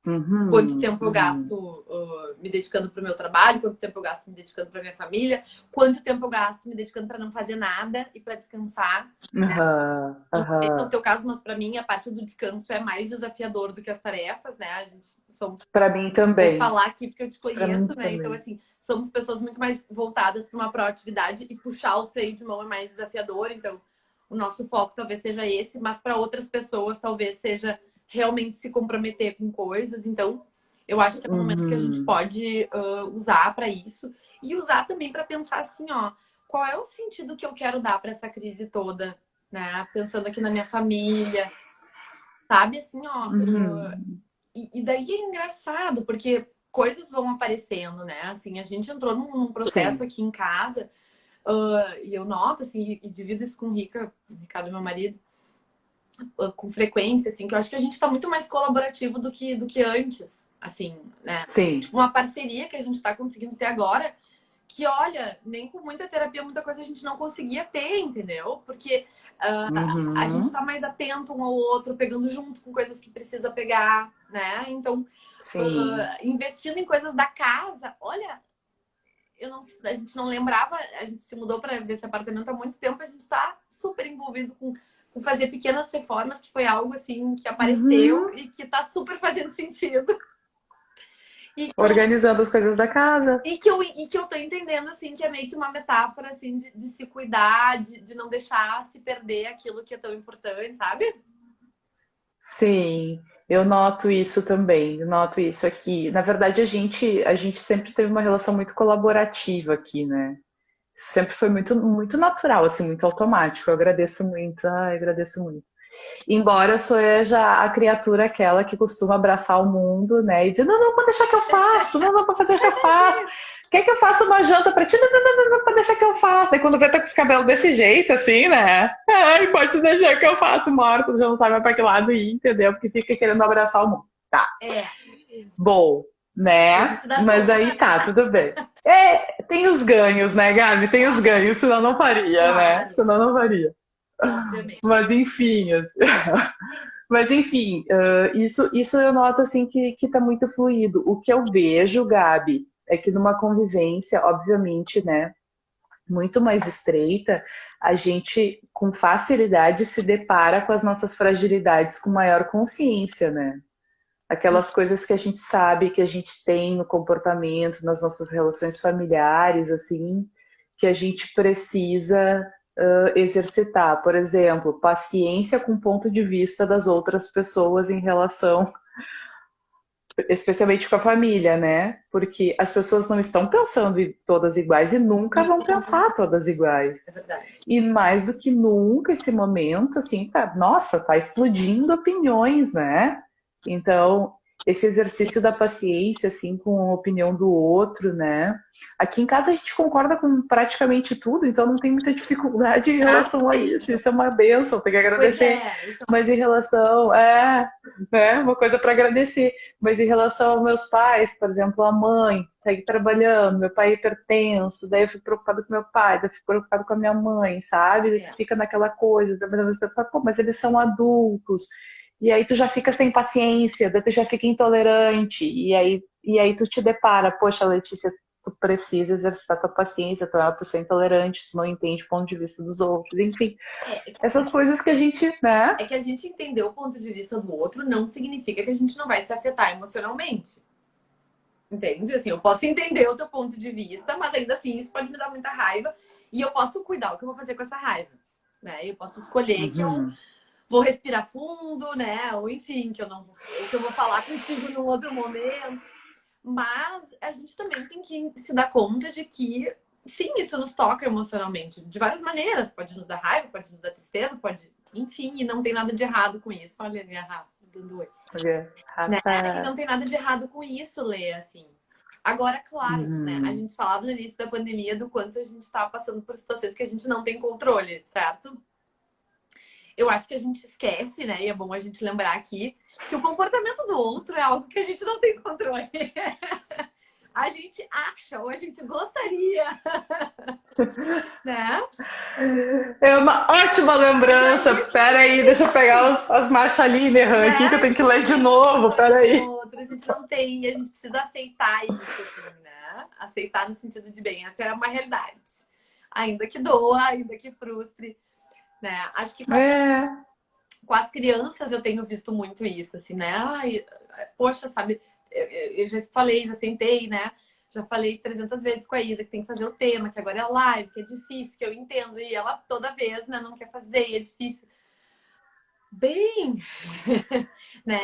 quanto Uhum, tempo eu gasto uhum. me dedicando para o meu trabalho, quanto tempo eu gasto me dedicando para minha família, quanto tempo eu gasto me dedicando para não fazer nada e para descansar. Aham, Não sei se é o aham. teu caso, mas para mim a parte do descanso é mais desafiador do que as tarefas, né? A gente somos, Para mim vou também. falar aqui porque eu te Para mim conheço, né? Então, também. assim, somos pessoas muito mais voltadas para uma proatividade e puxar o freio de mão é mais desafiador. Então, o nosso foco talvez seja esse, mas para outras pessoas talvez seja realmente se comprometer com coisas. Então, eu acho que é um momento que a gente Uhum. pode usar para isso e usar também para pensar assim, ó, qual é o sentido que eu quero dar para essa crise toda, né? Pensando aqui na minha família, sabe? Assim, ó. Uhum. E daí é engraçado, porque coisas vão aparecendo, né? Assim, a gente entrou num processo Sim. aqui em casa, e eu noto, assim, e divido isso com o Ricardo, meu marido, com frequência, assim, que eu acho que a gente tá muito mais colaborativo do que antes, assim, né? Sim. Tipo, uma parceria que a gente tá conseguindo ter agora que, olha, nem com muita terapia, muita coisa a gente não conseguia ter, entendeu? Porque a gente Uhum. tá mais atento um ao outro, pegando junto com coisas que precisa pegar, né? Então, Sim. investindo em coisas da casa, olha, a gente não lembrava, a gente se mudou para esse apartamento há muito tempo, a gente tá super envolvido com fazer pequenas reformas, que foi algo assim que apareceu Uhum. e que tá super fazendo sentido. E que eu Organizando as coisas da casa. E que eu tô entendendo, assim, que é meio que uma metáfora, assim, de se cuidar, de não deixar se perder aquilo que é tão importante, sabe? Sim, eu noto isso também, eu noto isso aqui. Na verdade, a gente sempre teve uma relação muito colaborativa aqui, né? Sempre foi muito, muito natural, assim, muito automático. Eu agradeço muito, ai, agradeço muito. Embora eu seja a criatura aquela que costuma abraçar o mundo, né? E dizer, não, não, pode deixar que eu faço, não, não, pode deixar que eu faço. Quer que eu faça uma janta pra ti? Não, não, não, não, não, pode deixar que eu faço. Aí quando vê, tá com os cabelos desse jeito, assim, né? Ai, pode deixar que eu faço, morto, já não sabe mais pra que lado ir, entendeu? Porque fica querendo abraçar o mundo. Tá. É, Bom, né? isso dá Mas bom, aí né? tá, tudo bem. É, tem os ganhos, né, Gabi? Tem os ganhos, senão não faria, né? Claro, Senão não faria. obviamente. Mas enfim, mas enfim, isso eu noto assim que tá muito fluido. O que eu vejo, Gabi, é que numa convivência, obviamente, né, muito mais estreita, a gente com facilidade se depara com as nossas fragilidades com maior consciência, né? Aquelas coisas que a gente sabe que a gente tem no comportamento, nas nossas relações familiares, assim, que a gente precisa exercitar. Por exemplo, paciência com o ponto de vista das outras pessoas em relação, especialmente com a família, né? Porque as pessoas não estão pensando em todas iguais e nunca vão pensar todas iguais. É verdade. E mais do que nunca, esse momento, assim, tá, nossa, tá explodindo opiniões, né? Então, esse exercício da paciência, assim, com a opinião do outro, né? Aqui em casa a gente concorda com praticamente tudo, então não tem muita dificuldade em Ah, relação a sim. isso. Isso é uma bênção, tem que Pois agradecer. é, isso Mas em relação, né, uma coisa para agradecer. Mas em relação aos meus pais, por exemplo, a mãe, segue trabalhando, meu pai é hipertenso, daí eu fico preocupado com meu pai, daí eu fico preocupado com a minha mãe, sabe? Daí tu é. fica naquela coisa, pô, mas eles são adultos, e aí tu já fica sem paciência, daí tu já fica intolerante, e aí tu te depara, poxa, Letícia, tu precisa exercitar tua paciência, tu é uma pessoa intolerante, tu não entende o ponto de vista dos outros, enfim, É, essas coisas que a gente, né? é que a gente entender o ponto de vista do outro não significa que a gente não vai se afetar emocionalmente. Entende? Assim, eu posso entender o teu ponto de vista, mas ainda assim isso pode me dar muita raiva e eu posso cuidar o que eu vou fazer com essa raiva, né? Eu posso escolher que eu Uhum. vou respirar fundo, né? Ou enfim, que eu não, ou que eu vou falar contigo num outro momento. Mas a gente também tem que se dar conta de que sim, isso nos toca emocionalmente de várias maneiras. Pode nos dar raiva, pode nos dar tristeza, pode, enfim, e não tem nada de errado com isso. Olha a minha Rafa dando oi. Né? E Rafa. não tem nada de errado com isso, Lê, assim. Agora, claro, né? A Uhum. gente falava no início da pandemia do quanto a gente estava passando por situações que a gente não tem controle, certo? Eu acho que a gente esquece, né? E é bom a gente lembrar aqui que o comportamento do outro é algo que a gente não tem controle. A gente acha ou a gente gostaria, né? É uma ótima Mas aí lembrança. a gente Pera aí, deixa eu pegar as marchas Linehan né? aqui que eu A tenho que gente ler não de tem novo. Pera controle do aí. outro, a gente não tem, e a gente precisa aceitar isso, assim, né? Aceitar no sentido de bem, essa é uma realidade. Ainda que doa, ainda que frustre, né? Acho que É. com as crianças eu tenho visto muito isso, assim, né? Ai, poxa, sabe, eu já falei, já sentei, né? Já falei 300 vezes com a Isa que tem que fazer o tema, que agora é live, que é difícil, que eu entendo, e ela toda vez, né, não quer fazer, e é difícil. Bem, né?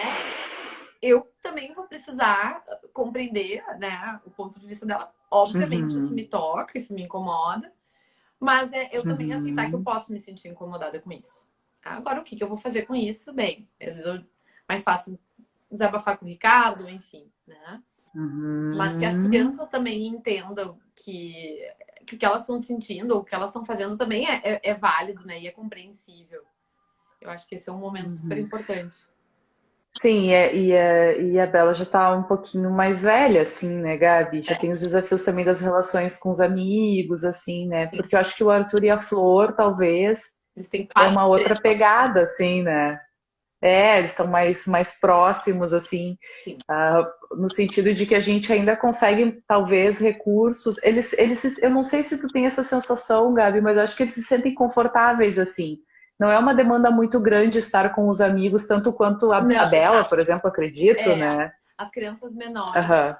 Eu também vou precisar compreender, né, o ponto de vista dela. Obviamente, isso me Uhum. toca, isso me incomoda, mas eu também aceitar que eu Uhum. posso me sentir incomodada com isso. Agora, o que eu vou fazer com isso? Bem, às vezes eu mais fácil desabafar com o Ricardo, enfim, né? Mas que as Uhum. crianças também entendam que o que elas estão sentindo ou o que elas estão fazendo também é válido, né? E é compreensível. Eu acho que esse é um momento super Uhum. importante. Sim, e a Bela já tá um pouquinho mais velha, assim, né, Gabi? Já É, tem os desafios também das relações com os amigos, assim, né? sim. Porque eu acho que o Arthur e a Flor, talvez, Eles têm é faixa uma de outra direito. pegada, assim, né? Eles estão mais próximos, assim, Sim. no sentido de que a gente ainda consegue, talvez, recursos. Eu não sei se tu tem essa sensação, Gabi, mas eu acho que eles se sentem confortáveis, assim. Não é uma demanda muito grande estar com os amigos, tanto quanto a Não, Bela, exato. por exemplo, acredito, É, né? as crianças Aham. menores,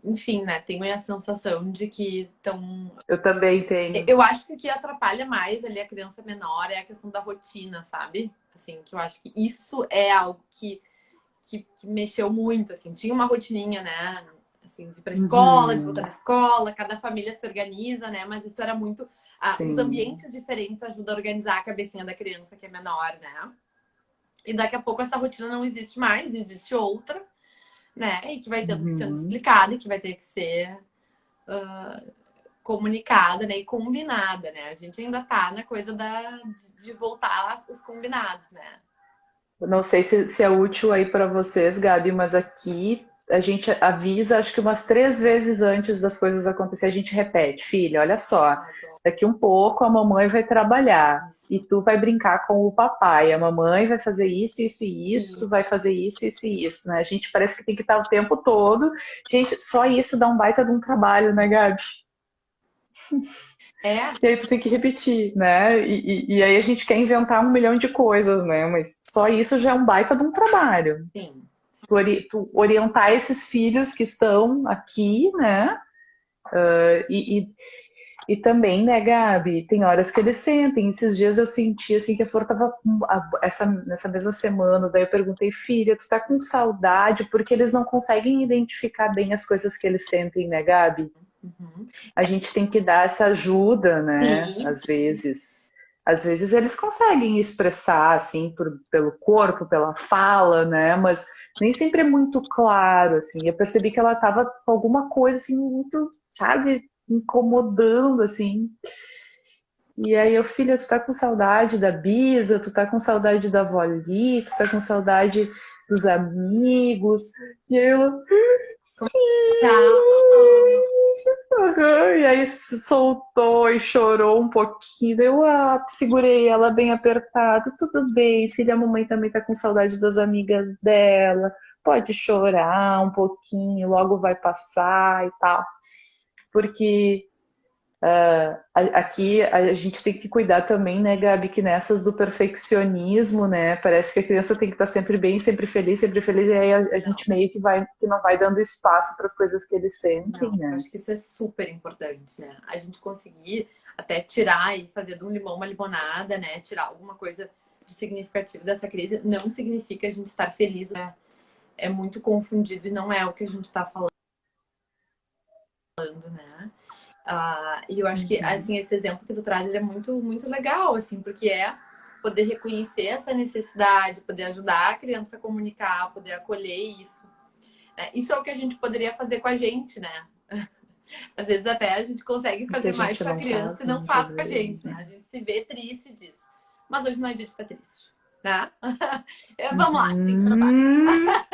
enfim, né, tenho a sensação de que estão. Eu também tenho. Eu acho que o que atrapalha mais ali a criança menor é a questão da rotina, sabe? Assim, que eu acho que isso é algo que mexeu muito, assim. Tinha uma rotininha, né? assim, de ir pra escola, de voltar da escola, cada família se organiza, né? Mas isso era muito... os Sim. ambientes diferentes ajudam a organizar a cabecinha da criança que é menor, né? E daqui a pouco essa rotina não existe mais, existe outra, né? E que vai tendo que ser Uhum. explicada e que vai ter que ser comunicada, né? E combinada, né? A gente ainda tá na coisa de voltar aos combinados, né? Eu não sei se é útil aí para vocês, Gabi, mas aqui a gente avisa, acho que umas 3 vezes antes das coisas acontecerem, a gente repete, filha, olha só, Ah, bom, daqui um pouco a mamãe vai trabalhar e isso. tu vai brincar com o papai, a mamãe vai fazer isso, isso e isso, tu Sim. vai fazer isso, isso e isso, né? A gente parece que tem que estar o tempo todo. Gente, só isso dá um baita de um trabalho, né, Gabi? É, E aí tu tem que repetir, né? E aí a gente quer inventar 1 milhão de coisas, né? Mas só isso já é um baita de um trabalho. sim. Tu orientar esses filhos que estão aqui, né? E, e, e também, né, Gabi, tem horas que eles sentem. Esses dias eu senti assim que a Flor tava nessa mesma semana, daí eu perguntei, filha, tu tá com saudade? Porque eles não conseguem identificar bem as coisas que eles sentem, né, Gabi? Uhum. A gente tem que dar essa ajuda, né? Sim, Às vezes. Às vezes eles conseguem expressar, assim, pelo corpo, pela fala, né? Mas nem sempre é muito claro, assim. Eu percebi que ela estava com alguma coisa, assim, muito, sabe, incomodando, assim. E aí eu, filha, tu tá com saudade da Bisa, tu tá com saudade da avó Li, tu tá com saudade dos amigos. E aí eu, tá. aham, e aí se soltou e chorou um pouquinho. Daí eu segurei ela bem apertada. Tudo bem, filha, a mamãe também tá com saudade das amigas dela. Pode chorar um pouquinho, logo vai passar e tal. Porque aqui a gente tem que cuidar também, né, Gabi, que nessas do perfeccionismo, né, parece que a criança tem que estar sempre bem, sempre feliz, e aí a Não, gente meio que não vai dando espaço para as coisas que eles sentem, não. Eu né? acho que isso é super importante, né? A gente conseguir até tirar e fazer de um limão uma limonada, né? Tirar alguma coisa de significativo dessa crise não significa a gente estar feliz, né? É muito confundido e não é o que a gente está falando, né? E eu acho que, Uhum. assim, esse exemplo que tu traz, ele é muito, muito legal, assim, porque é poder reconhecer essa necessidade, poder ajudar a criança a comunicar, poder acolher isso, né? Isso é o que a gente poderia fazer com a gente, né? Às vezes até a gente consegue Que a fazer mais gente com a não criança faz e não muitas faz com a vezes, gente, né? né? A gente se vê triste disso. Mas hoje não é dia de ficar triste, né? Vamos lá, tem que trabalhar. Uhum.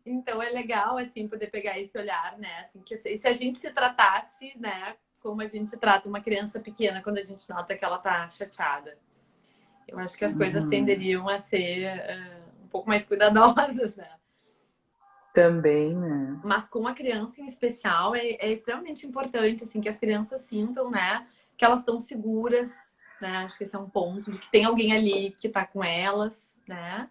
Então é legal, assim, poder pegar esse olhar, né? Assim, que se a gente se tratasse, né? Como a gente trata uma criança pequena quando a gente nota que ela tá chateada. Eu acho que as coisas Uhum. tenderiam a ser um pouco mais cuidadosas, né? Também, né? Mas com a criança em especial é extremamente importante, assim, que as crianças sintam, né? Que elas estão seguras, né? Acho que esse é um ponto, de que tem alguém ali que tá com elas, né?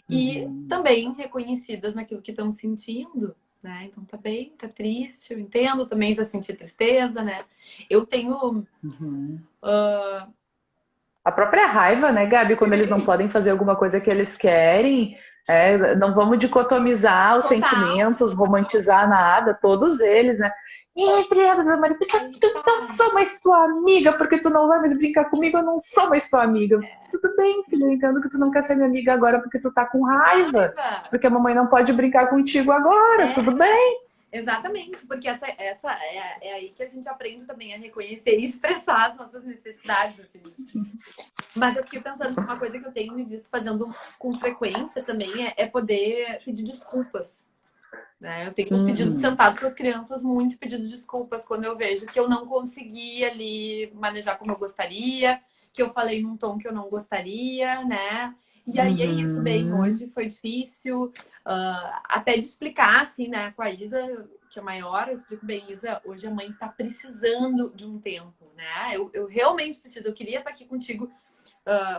E Uhum. também reconhecidas naquilo que estão sentindo, né? Então tá bem, tá triste, eu entendo, também já senti tristeza, né? Eu tenho. Uhum. A própria raiva, né, Gabi, quando eles não podem fazer alguma coisa que eles querem, não vamos dicotomizar os Total, sentimentos, romantizar nada, todos eles, né? Ih, criança, meu marido, porque tá eu não irritado. sou mais tua amiga, porque tu não vai mais brincar comigo, eu não sou mais tua amiga. É. Tudo bem, filho, eu entendo que tu não quer ser minha amiga agora porque tu tá com raiva, Raiva! porque a mamãe não pode brincar contigo agora, É, tudo bem. exatamente, porque essa é aí que a gente aprende também a reconhecer e expressar as nossas necessidades, assim. Mas eu fiquei pensando que uma coisa que eu tenho me visto fazendo com frequência também é poder pedir desculpas. Né? Eu tenho pedido Uhum, sentado para as crianças muito pedido desculpas quando eu vejo que eu não consegui ali manejar como eu gostaria, que eu falei num tom que eu não gostaria, né? E aí é isso, bem, uhum, hoje foi difícil, até de explicar, assim, né, com a Isa, que é maior, eu explico bem, Isa, hoje a mãe tá precisando de um tempo, né? Eu realmente preciso, eu queria estar aqui contigo,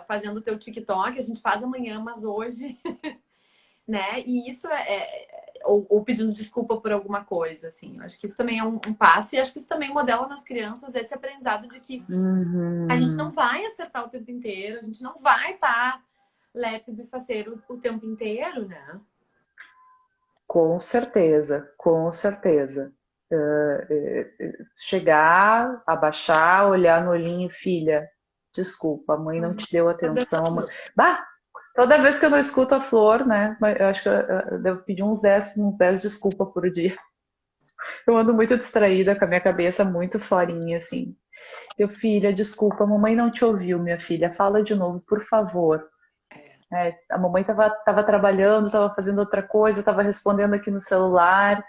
fazendo o teu TikTok, a gente faz amanhã, mas hoje né? E isso ou pedindo desculpa por alguma coisa, assim. Eu acho que isso também é um passo, e acho que isso também modela nas crianças esse aprendizado de que a gente não uhum. vai acertar o tempo inteiro, a gente não vai estar lépido e faceiro o tempo inteiro, né? Com certeza, com certeza. Chegar, abaixar, olhar no olhinho, filha, desculpa, a mãe não te deu atenção. Bah, toda vez que eu não escuto a Flor, né? Eu acho que eu devo pedir uns dez desculpa por dia. Eu ando muito distraída, com a minha cabeça muito forinha, assim. Filha, desculpa, a mamãe não te ouviu, minha filha. Fala de novo, por favor. A mamãe tava trabalhando, tava fazendo outra coisa, tava respondendo aqui no celular.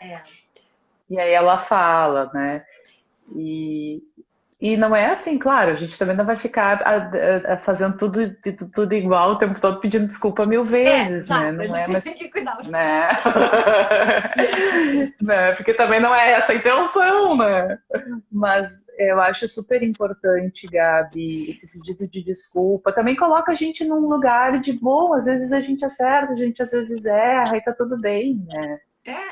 E aí ela fala, né? E não é assim, claro, a gente também não vai ficar fazendo tudo igual o tempo todo pedindo desculpa 1000 vezes, né? Exato, Não é, mas, tem que cuidar. né? Né? Porque também não é essa a intenção, né? Mas eu acho super importante, Gabi, esse pedido de desculpa. Também coloca a gente num lugar de bom, às vezes a gente acerta, a gente às vezes erra e tá tudo bem, né?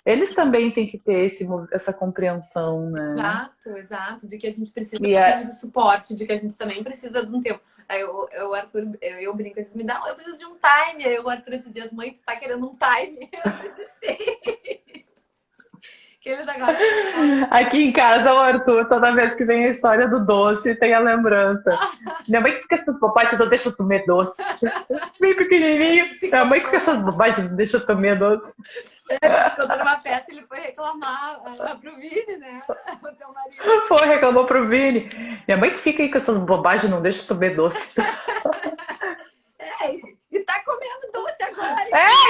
Eles também têm que ter essa compreensão, né? Exato, de que a gente precisa de um tempo de suporte, de que a gente também precisa de um tempo. Aí o Arthur, eu brinco, eles me dão, eu preciso de um time. Aí o Arthur esses dias, mãe, tu tá querendo um time? Eu desisti. Que eles agora... Aqui em casa, o Arthur, toda vez que vem a história do doce, tem a lembrança. Minha mãe fica essas bobagens, não deixa eu comer doce. Bem pequenininho. Minha mãe fica essas bobagens, não deixa eu comer doce. Quando numa festa, ele foi reclamar pro Vini, né? O teu marido. Foi, reclamou pro Vini. Minha mãe que fica aí com essas bobagens, não deixa eu comer doce. E tá comendo doce agora.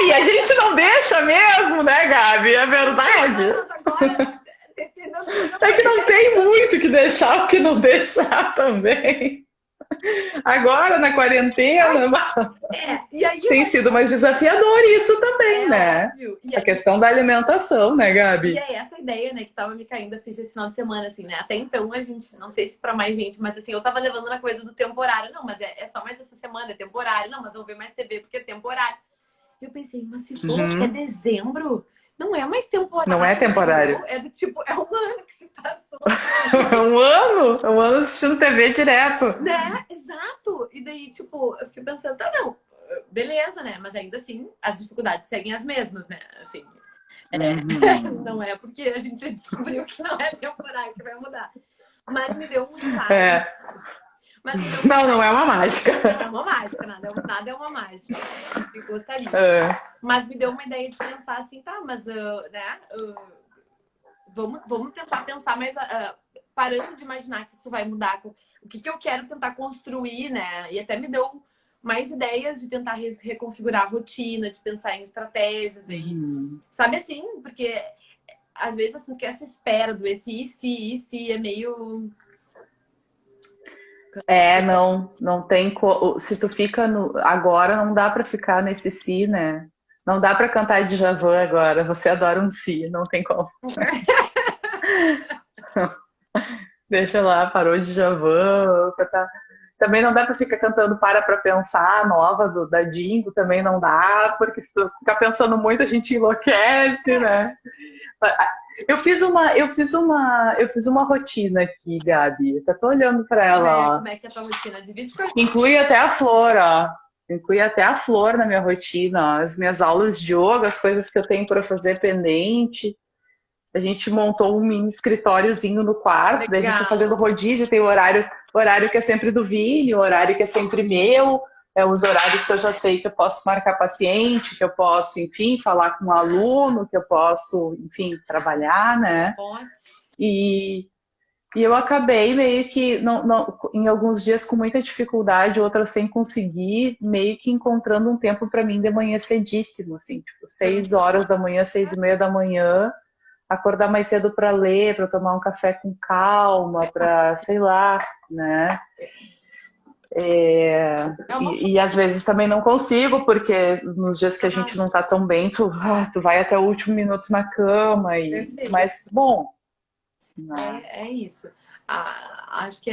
E a gente não deixa mesmo, né, Gabi? É verdade. Agora, é que não tem muito que deixar, o que não deixar também. Agora, na quarentena, e aí, tem sido mais desafiador isso também, né? Óbvio. A questão da alimentação, né, Gabi? E é essa ideia, né, que tava me caindo, eu fiz esse final de semana, assim, né? Até então a gente, não sei se pra mais gente, mas assim, eu tava levando na coisa do temporário. Não, mas é só mais essa semana, é temporário. Não, mas eu vou ver mais TV porque é temporário. E eu pensei, mas se for é dezembro, não é mais temporário. Não é temporário. É do tipo, é um ano que se passou. É um ano? É um ano assistindo TV direto. Né? Exato. E daí, tipo, eu fiquei pensando, tá, não, beleza, né? Mas ainda assim, as dificuldades seguem as mesmas, né? Assim, não é porque a gente descobriu que não é temporário que vai mudar. Mas me deu um insight. Não é uma mágica. Não é uma mágica, nada é uma mágica. Eu gostaria. Mas me deu uma ideia de pensar assim, tá, mas né? Vamos tentar pensar mais, parando de imaginar que isso vai mudar. O que eu quero tentar construir, né? E até me deu mais ideias de tentar reconfigurar a rotina, de pensar em estratégias. Daí, sabe assim? Porque às vezes assim, que essa espera do esse e se é meio... Não tem... Se tu fica agora, não dá pra ficar nesse si, né? Não dá pra cantar Djavan agora. Você adora um si, não tem como. Deixa lá, parou de Djavan. Também não dá pra ficar cantando Pra Pensar, nova da Dingo, também não dá, porque se tu ficar pensando muito, a gente enlouquece, né? Eu fiz uma rotina aqui, Gabi. Eu tô olhando pra ela, ó. Como é que é a tua rotina? Divide com a gente. Inclui até a Flor, ó. Inclui até a Flor na minha rotina, ó. As minhas aulas de yoga, as coisas que eu tenho para fazer pendente. A gente montou um mini escritóriozinho no quarto, daí a gente vai fazendo rodízio, tem o horário que é sempre do Vini, o horário que é sempre meu, os horários que eu já sei que eu posso marcar paciente, que eu posso, enfim, falar com um aluno, que eu posso, enfim, trabalhar, né? E eu acabei meio que, em alguns dias com muita dificuldade, outras sem conseguir, meio que encontrando um tempo para mim de manhã cedíssimo, assim, tipo 6 horas da manhã, 6:30 da manhã, acordar mais cedo para ler, para tomar um café com calma, para, sei lá, né? E às vezes também não consigo, porque nos dias que a gente não tá tão bem, tu vai até o último minuto na cama, mas bom. É isso. Acho que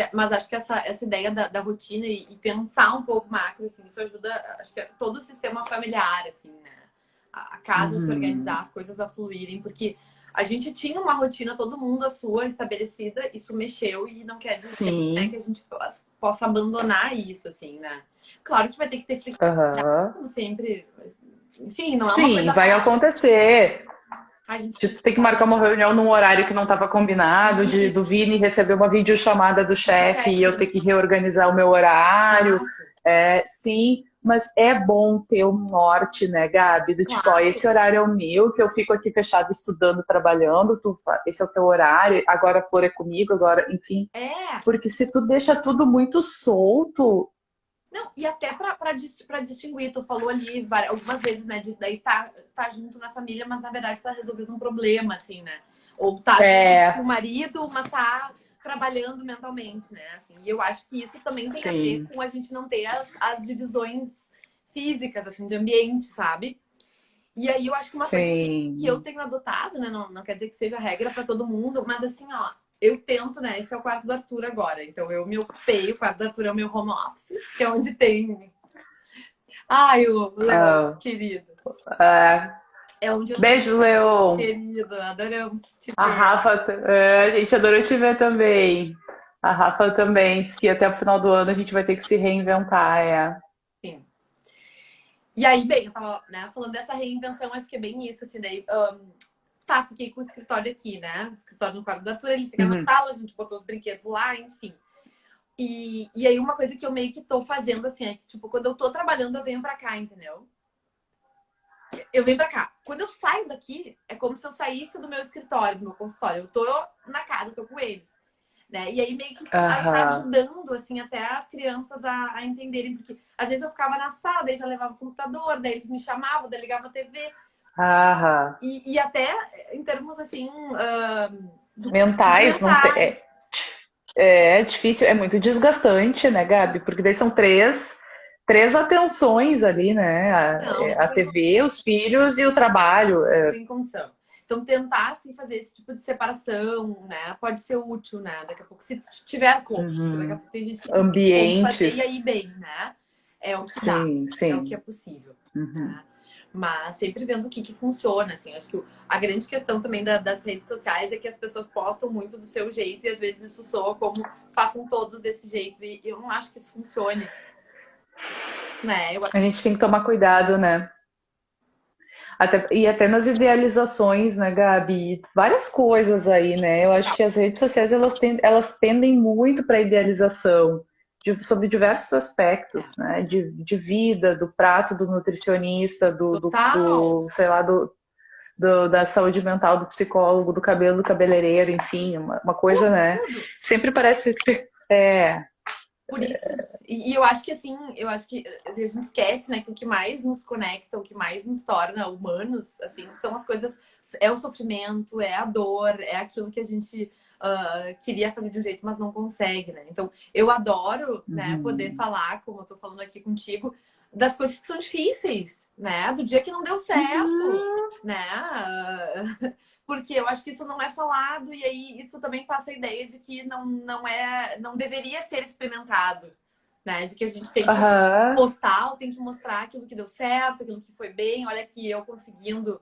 essa ideia da rotina e pensar um pouco macro, assim, isso ajuda, acho que todo o sistema familiar, assim, né? A casa se organizar, as coisas a fluírem, porque a gente tinha uma rotina, todo mundo a sua estabelecida, isso mexeu e não quer dizer, né, que a gente possa abandonar isso, assim, né? Claro que vai ter que ter flexibilidade, como sempre. Enfim, não é uma coisa... Sim, vai acontecer. A gente De precisa ter que marcar uma reunião num horário que não estava combinado, do isso, Vini receber uma videochamada do do chefe e eu ter chefe. que reorganizar o meu horário. Exato, Sim, mas é bom ter um norte, né, Gabi? Do tipo, ó, claro. esse horário é o meu, que eu fico aqui fechado estudando, trabalhando, esse é o teu horário, agora a Flor é comigo, agora, enfim. É, Porque se tu deixa tudo muito solto. não, e até pra distinguir, tu falou ali algumas vezes, né, de daí tá junto na família, mas na verdade tá resolvendo um problema, assim, né? Ou tá junto com o É, marido, mas tá trabalhando mentalmente, né? Assim, e eu acho que isso também tem a ver sim, com a gente não ter as divisões físicas, assim, de ambiente, sabe? E aí eu acho que uma coisa que eu sim. tenho adotado, né? Não quer dizer que seja regra para todo mundo, mas assim, ó, eu tento, né? Esse é o quarto do Arthur agora. Então eu me ocupei, o quarto do Arthur é o meu home office, que é onde tem. Ai, o Leão, Ah, querido. é. É onde eu fico, Beijo, Leon. querido. Adoramos te A ver. Rafa, a gente adorou te ver também. A Rafa também disse que até o final do ano a gente vai ter que se reinventar, Sim. E aí, bem, eu tava, né, falando dessa reinvenção, acho que é bem isso, assim, daí. Tá, fiquei com o escritório aqui, né? O escritório no quarto do Arthur, ele fica na Uhum. sala, a gente botou os brinquedos lá, enfim. E aí, uma coisa que eu meio que tô fazendo, assim, é que, tipo, quando eu tô trabalhando, eu venho pra cá, entendeu? Eu venho pra cá. Quando eu saio daqui, é como se eu saísse do meu escritório, do meu consultório. Eu tô na casa, tô com eles, né? E aí, meio que isso tá Aham, ajudando, assim, até as crianças a entenderem. Porque, às vezes, eu ficava na sala, daí já levava o computador, daí eles me chamavam, daí ligava a TV. aham. E até, em termos, assim, Mentais, não tem, mentais. é difícil, é muito desgastante, né, Gabi? Porque daí são três atenções ali, né? Não, A não tem TV, os filhos e o trabalho. tem condição. Então, tentar assim, fazer esse tipo de separação, né? Pode ser útil, né? Daqui a pouco, se tiver como. Porque daqui a Uhum. pouco tem gente que não tem como fazer e Ambientes. aí bem, né? É o que dá, Sim, é o que é sim. possível, Uhum. né? Mas sempre vendo o que funciona, assim. Acho que a grande questão também das redes sociais é que as pessoas postam muito do seu jeito e às vezes isso soa como façam todos desse jeito. E eu não acho que isso funcione, né? Eu acho A gente tem que tomar cuidado, né? E até nas idealizações, né, Gabi? Várias coisas aí, né? Eu acho que as redes sociais elas pendem muito para a idealização sobre diversos aspectos, é, né? De vida, do prato do nutricionista, total. sei lá, da saúde mental do psicólogo, do cabelo do cabeleireiro, enfim, uma coisa, né? Tudo. Sempre parece que é. Por isso, e eu acho que assim, eu acho que a gente esquece, né, que o que mais nos conecta, o que mais nos torna humanos, assim, são as coisas, é o sofrimento, é a dor, é aquilo que a gente queria fazer de um jeito, mas não consegue, né? Então, eu adoro, né, poder Uhum. falar, como eu tô falando aqui contigo, das coisas que são difíceis, né? Do dia que não deu certo, Uhum. né? Porque eu acho que isso não é falado e aí isso também passa a ideia de que não deveria ser experimentado, né? De que a gente tem que Aham. postar, tem que mostrar aquilo que deu certo, aquilo que foi bem, olha aqui eu conseguindo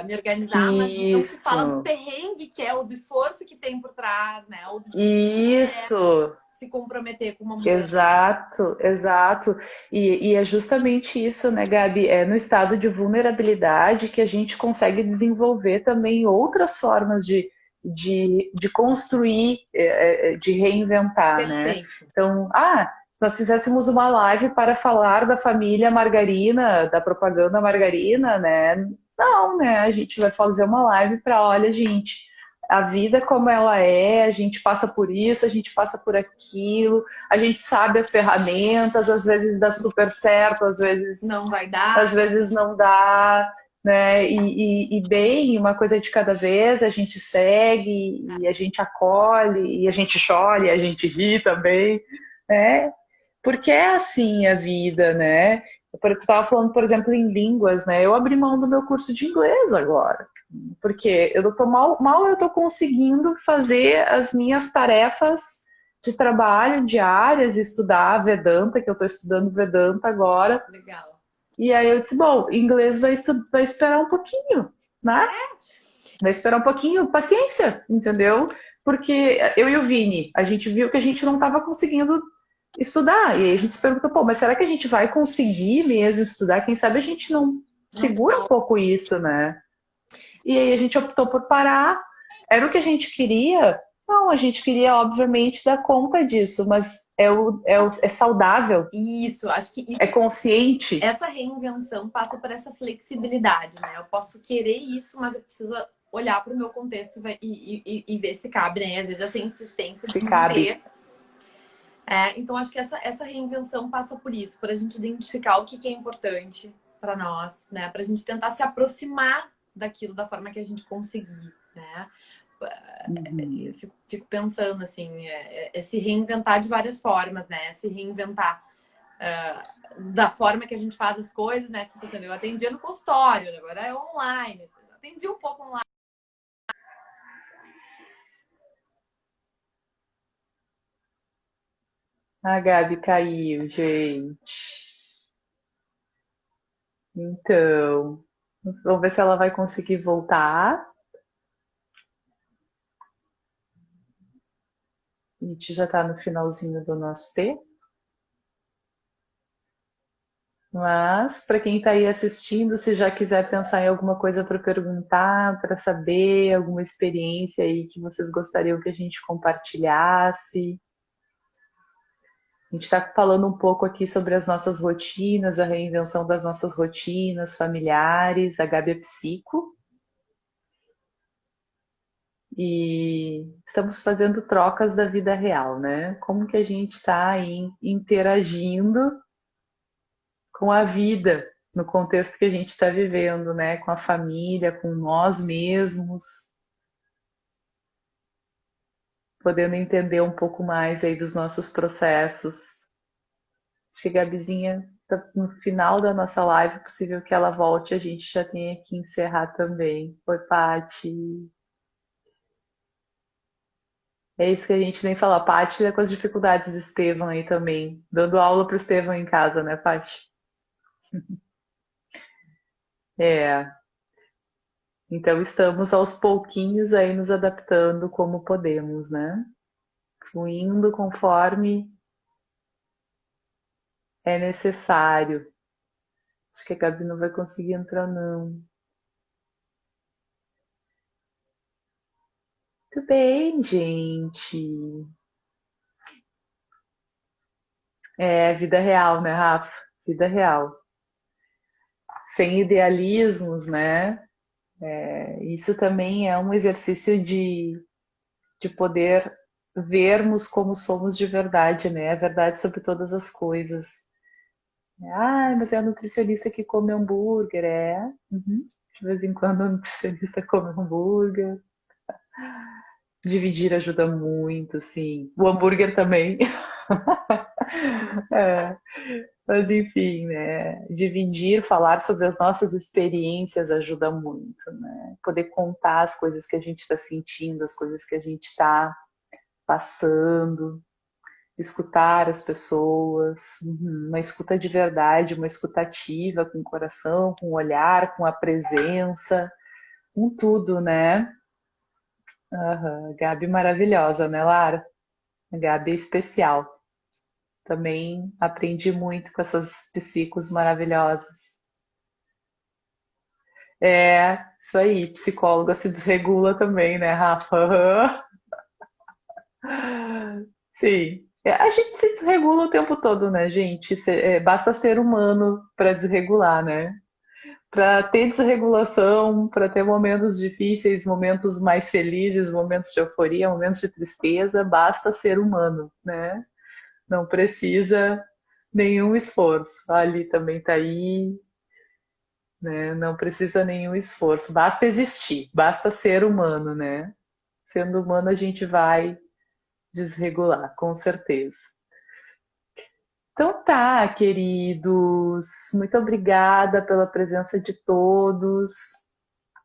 me organizar, mas não se fala do Isso. perrengue que é, ou do esforço que tem por trás, né? Ou do difícil que é Isso. se comprometer com uma mudança. Exato, exato. E é justamente isso, né, Gabi? É no estado de vulnerabilidade que a gente consegue desenvolver também outras formas de construir, de reinventar, né? Perfeito. Então, nós fizéssemos uma live para falar da família margarina, da propaganda margarina, né? Não, né? A gente vai fazer uma live para, olha, gente, a vida como ela é, a gente passa por isso, a gente passa por aquilo, a gente sabe as ferramentas, às vezes dá super certo, Não vai às dar. vezes não dá, né? E bem, uma coisa de cada vez, a gente segue, e a gente acolhe, e a gente chora, e a gente ri também, né? Porque é assim a vida, né? Porque você estava falando, por exemplo, em línguas, né? Eu abri mão do meu curso de inglês agora, porque eu tô mal eu estou conseguindo fazer as minhas tarefas de trabalho diárias, estudar Vedanta, que eu estou estudando Vedanta agora. Legal. E aí eu disse, bom, inglês vai esperar um pouquinho, né? Vai esperar um pouquinho, paciência, entendeu? Porque eu e o Vini, a gente viu que a gente não estava conseguindo estudar. E aí a gente se perguntou, pô, mas será que a gente vai conseguir mesmo estudar? Quem sabe a gente não Não segura um pouco isso, né? E aí a gente optou por parar. Era o que a gente queria? Não, a gente queria, obviamente, dar conta disso, mas é saudável, Isso, acho que é consciente. essa reinvenção passa por essa flexibilidade, né? Eu posso querer isso, mas eu preciso olhar para o meu contexto e ver se cabe, né? Às vezes essa insistência Se de cabe. manter. Então, acho que essa reinvenção passa por isso, por a gente identificar o que é importante para nós, né? Para a gente tentar se aproximar daquilo da forma que a gente conseguir, né? Eu fico pensando assim, se reinventar de várias formas, né? Se reinventar da forma que a gente faz as coisas, né? Tipo assim, eu atendia no consultório, agora é online. Eu atendi um pouco online. A Gabi caiu, gente. Então, vamos ver se ela vai conseguir voltar. A gente já está no finalzinho do nosso tempo. Mas, para quem está aí assistindo, se já quiser pensar em alguma coisa para perguntar, para saber, alguma experiência aí que vocês gostariam que a gente compartilhasse. A gente está falando um pouco aqui sobre as nossas rotinas, a reinvenção das nossas rotinas familiares. A Gabi é psico. E estamos fazendo trocas da vida real, né? Como que a gente está interagindo com a vida no contexto que a gente está vivendo, né? Com a família, com nós mesmos, podendo entender um pouco mais aí dos nossos processos. Acho que a Gabizinha tá no final da nossa live, é possível que ela volte, a gente já tenha que encerrar também. Oi, Pati. É isso que a gente nem fala. Paty é com as dificuldades do Estevão aí também. Dando aula pro Estevão em casa, né, Paty? É. Então estamos aos pouquinhos aí nos adaptando como podemos, né? Fluindo conforme é necessário. Acho que a Gabi não vai conseguir entrar, não. Tudo bem, gente. É vida real, né, Rafa? Vida real. Sem idealismos, né? Isso também é um exercício de poder vermos como somos de verdade, né? A verdade sobre todas as coisas. Ah, mas é a nutricionista que come hambúrguer, é? Uhum. De vez em quando a nutricionista come hambúrguer. Dividir ajuda muito, assim. O hambúrguer também. É, mas enfim, né? Dividir, falar sobre as nossas experiências ajuda muito, né? Poder contar as coisas que a gente está sentindo, as coisas que a gente está passando, escutar as pessoas, uma escuta de verdade, uma escuta ativa, com o coração, com o olhar, com a presença, com tudo, né? Uhum. Gabi maravilhosa, né, Lara? A Gabi é especial. Também aprendi muito com essas psicos maravilhosas. É, isso aí, psicóloga se desregula também, né, Rafa? Sim. A gente se desregula o tempo todo, né, gente? Basta ser humano para desregular, né? Para ter desregulação, para ter momentos difíceis, momentos mais felizes, momentos de euforia, momentos de tristeza, basta ser humano, né? Não precisa nenhum esforço. Ali também tá aí, né? Não precisa nenhum esforço. Basta existir, basta ser humano, né? Sendo humano a gente vai desregular, com certeza. Então tá, queridos. Muito obrigada pela presença de todos.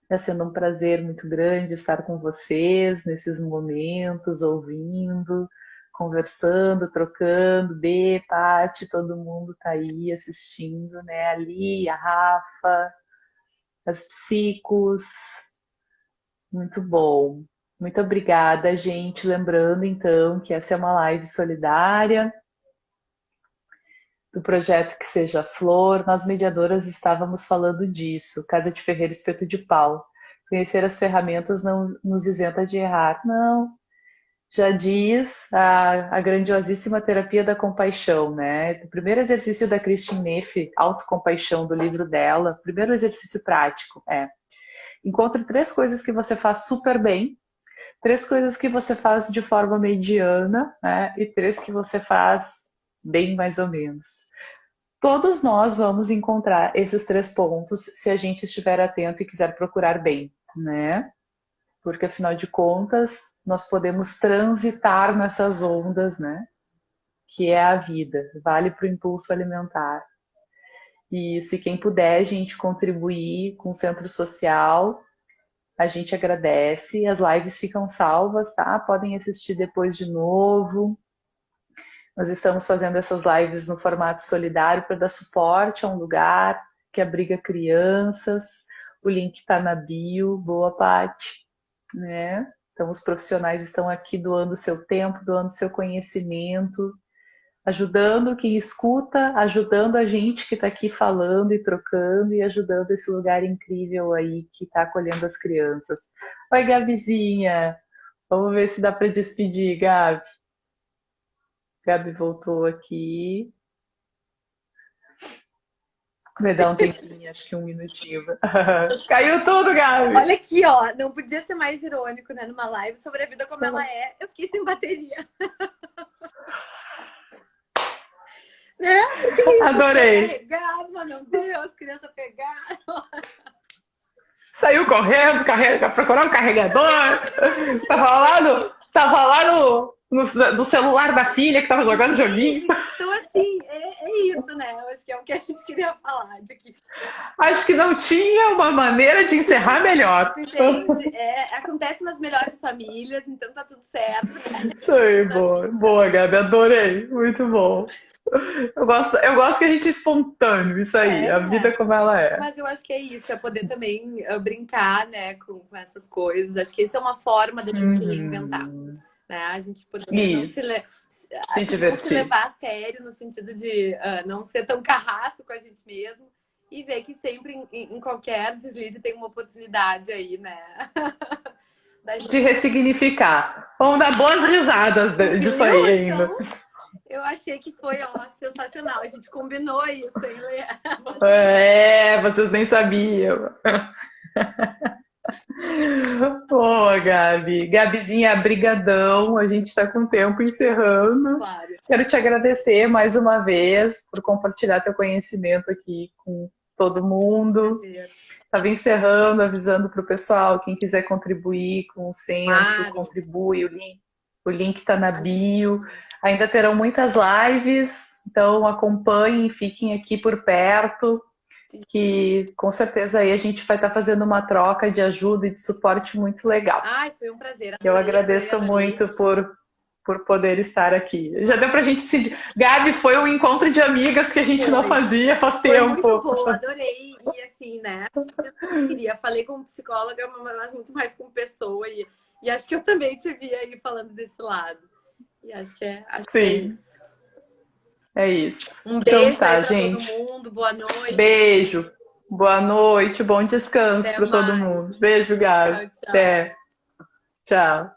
Está sendo um prazer muito grande estar com vocês nesses momentos, ouvindo, conversando, trocando. Bê, Paty, todo mundo está aí assistindo, né? Ali, a Rafa, as psicos. Muito bom. Muito obrigada, gente. Lembrando, então, que essa é uma live solidária do projeto Que Seja Flor. Nós, mediadoras, estávamos falando disso, Casa de Ferreiro Espeto de Pau. Conhecer as ferramentas não nos isenta de errar. Não. Já diz a grandiosíssima terapia da compaixão, né? O primeiro exercício da Christine Neff, Autocompaixão, do livro dela, primeiro exercício prático é: encontre 3 coisas que você faz super bem, 3 coisas que você faz de forma mediana, né? E 3 que você faz bem mais ou menos. Todos nós vamos encontrar esses 3 pontos se a gente estiver atento e quiser procurar bem, né? Porque afinal de contas, nós podemos transitar nessas ondas, né? Que é a vida, vale para o impulso alimentar. E se quem puder, a gente contribuir com o centro social, a gente agradece. As lives ficam salvas, tá? Podem assistir depois de novo. Nós estamos fazendo essas lives no formato solidário para dar suporte a um lugar que abriga crianças. O link está na bio. Boa, Paty. Né? Então, os profissionais estão aqui doando seu tempo, doando seu conhecimento, ajudando quem escuta, ajudando a gente que está aqui falando e trocando e ajudando esse lugar incrível aí que está acolhendo as crianças. Oi, Gabizinha! Vamos ver se dá para despedir, Gabi. Gabi voltou aqui. Vai dar um tempinho, acho que 1 minutinho. Caiu tudo, Gabi! Olha aqui, ó, não podia ser mais irônico, né? Numa live sobre a vida como ela é, eu fiquei sem bateria. Né? Adorei! Carregaram, meu Deus, criança pegaram. Saiu correndo, procurar um carregador. Tava lá no celular da filha que tava jogando joguinho. Então, assim, é isso, né? Eu acho que é o que a gente queria falar. De que... Acho que não tinha uma maneira de encerrar melhor. Entende? Acontece nas melhores famílias, então tá tudo certo. Né? Isso aí, boa. Boa, Gabi, adorei. Muito bom. Eu gosto que a gente é espontâneo, isso aí, a vida como ela é. Mas eu acho que é isso, é poder também brincar, né, com essas coisas. Acho que isso é uma forma da gente se reinventar. Né? A gente poder não se levar a sério no sentido de não ser tão carrasco com a gente mesmo e ver que sempre em qualquer deslize tem uma oportunidade aí, né? De ressignificar. Vamos dar boas risadas disso aí ainda. Então, eu achei que foi sensacional. A gente combinou isso, hein, Lê? Vocês nem sabiam. Boa, Gabi. Gabizinha, brigadão. A gente está com o tempo encerrando. Claro. Quero te agradecer mais uma vez por compartilhar teu conhecimento aqui com todo mundo. Estava encerrando, avisando para o pessoal, quem quiser contribuir com o centro, contribui. O link está na bio. Ainda terão muitas lives, então acompanhem, fiquem aqui por perto. Que com certeza aí a gente vai estar fazendo uma troca de ajuda e de suporte muito legal. Ai, foi um prazer. Eu agradeço muito por poder estar aqui. Já deu pra gente se... Gabi, foi um encontro de amigas que a gente não fazia faz tempo. Foi muito bom, adorei. E assim, né? Eu falei como psicóloga, mas muito mais como pessoa. E acho que eu também te vi aí falando desse lado. E acho que é isso. É isso. Um beijo então, tá, aí pra gente. todo mundo. Boa noite. Beijo. Boa noite. Bom descanso para todo mundo. Beijo, Gabi. Tchau, tchau. Até. Tchau.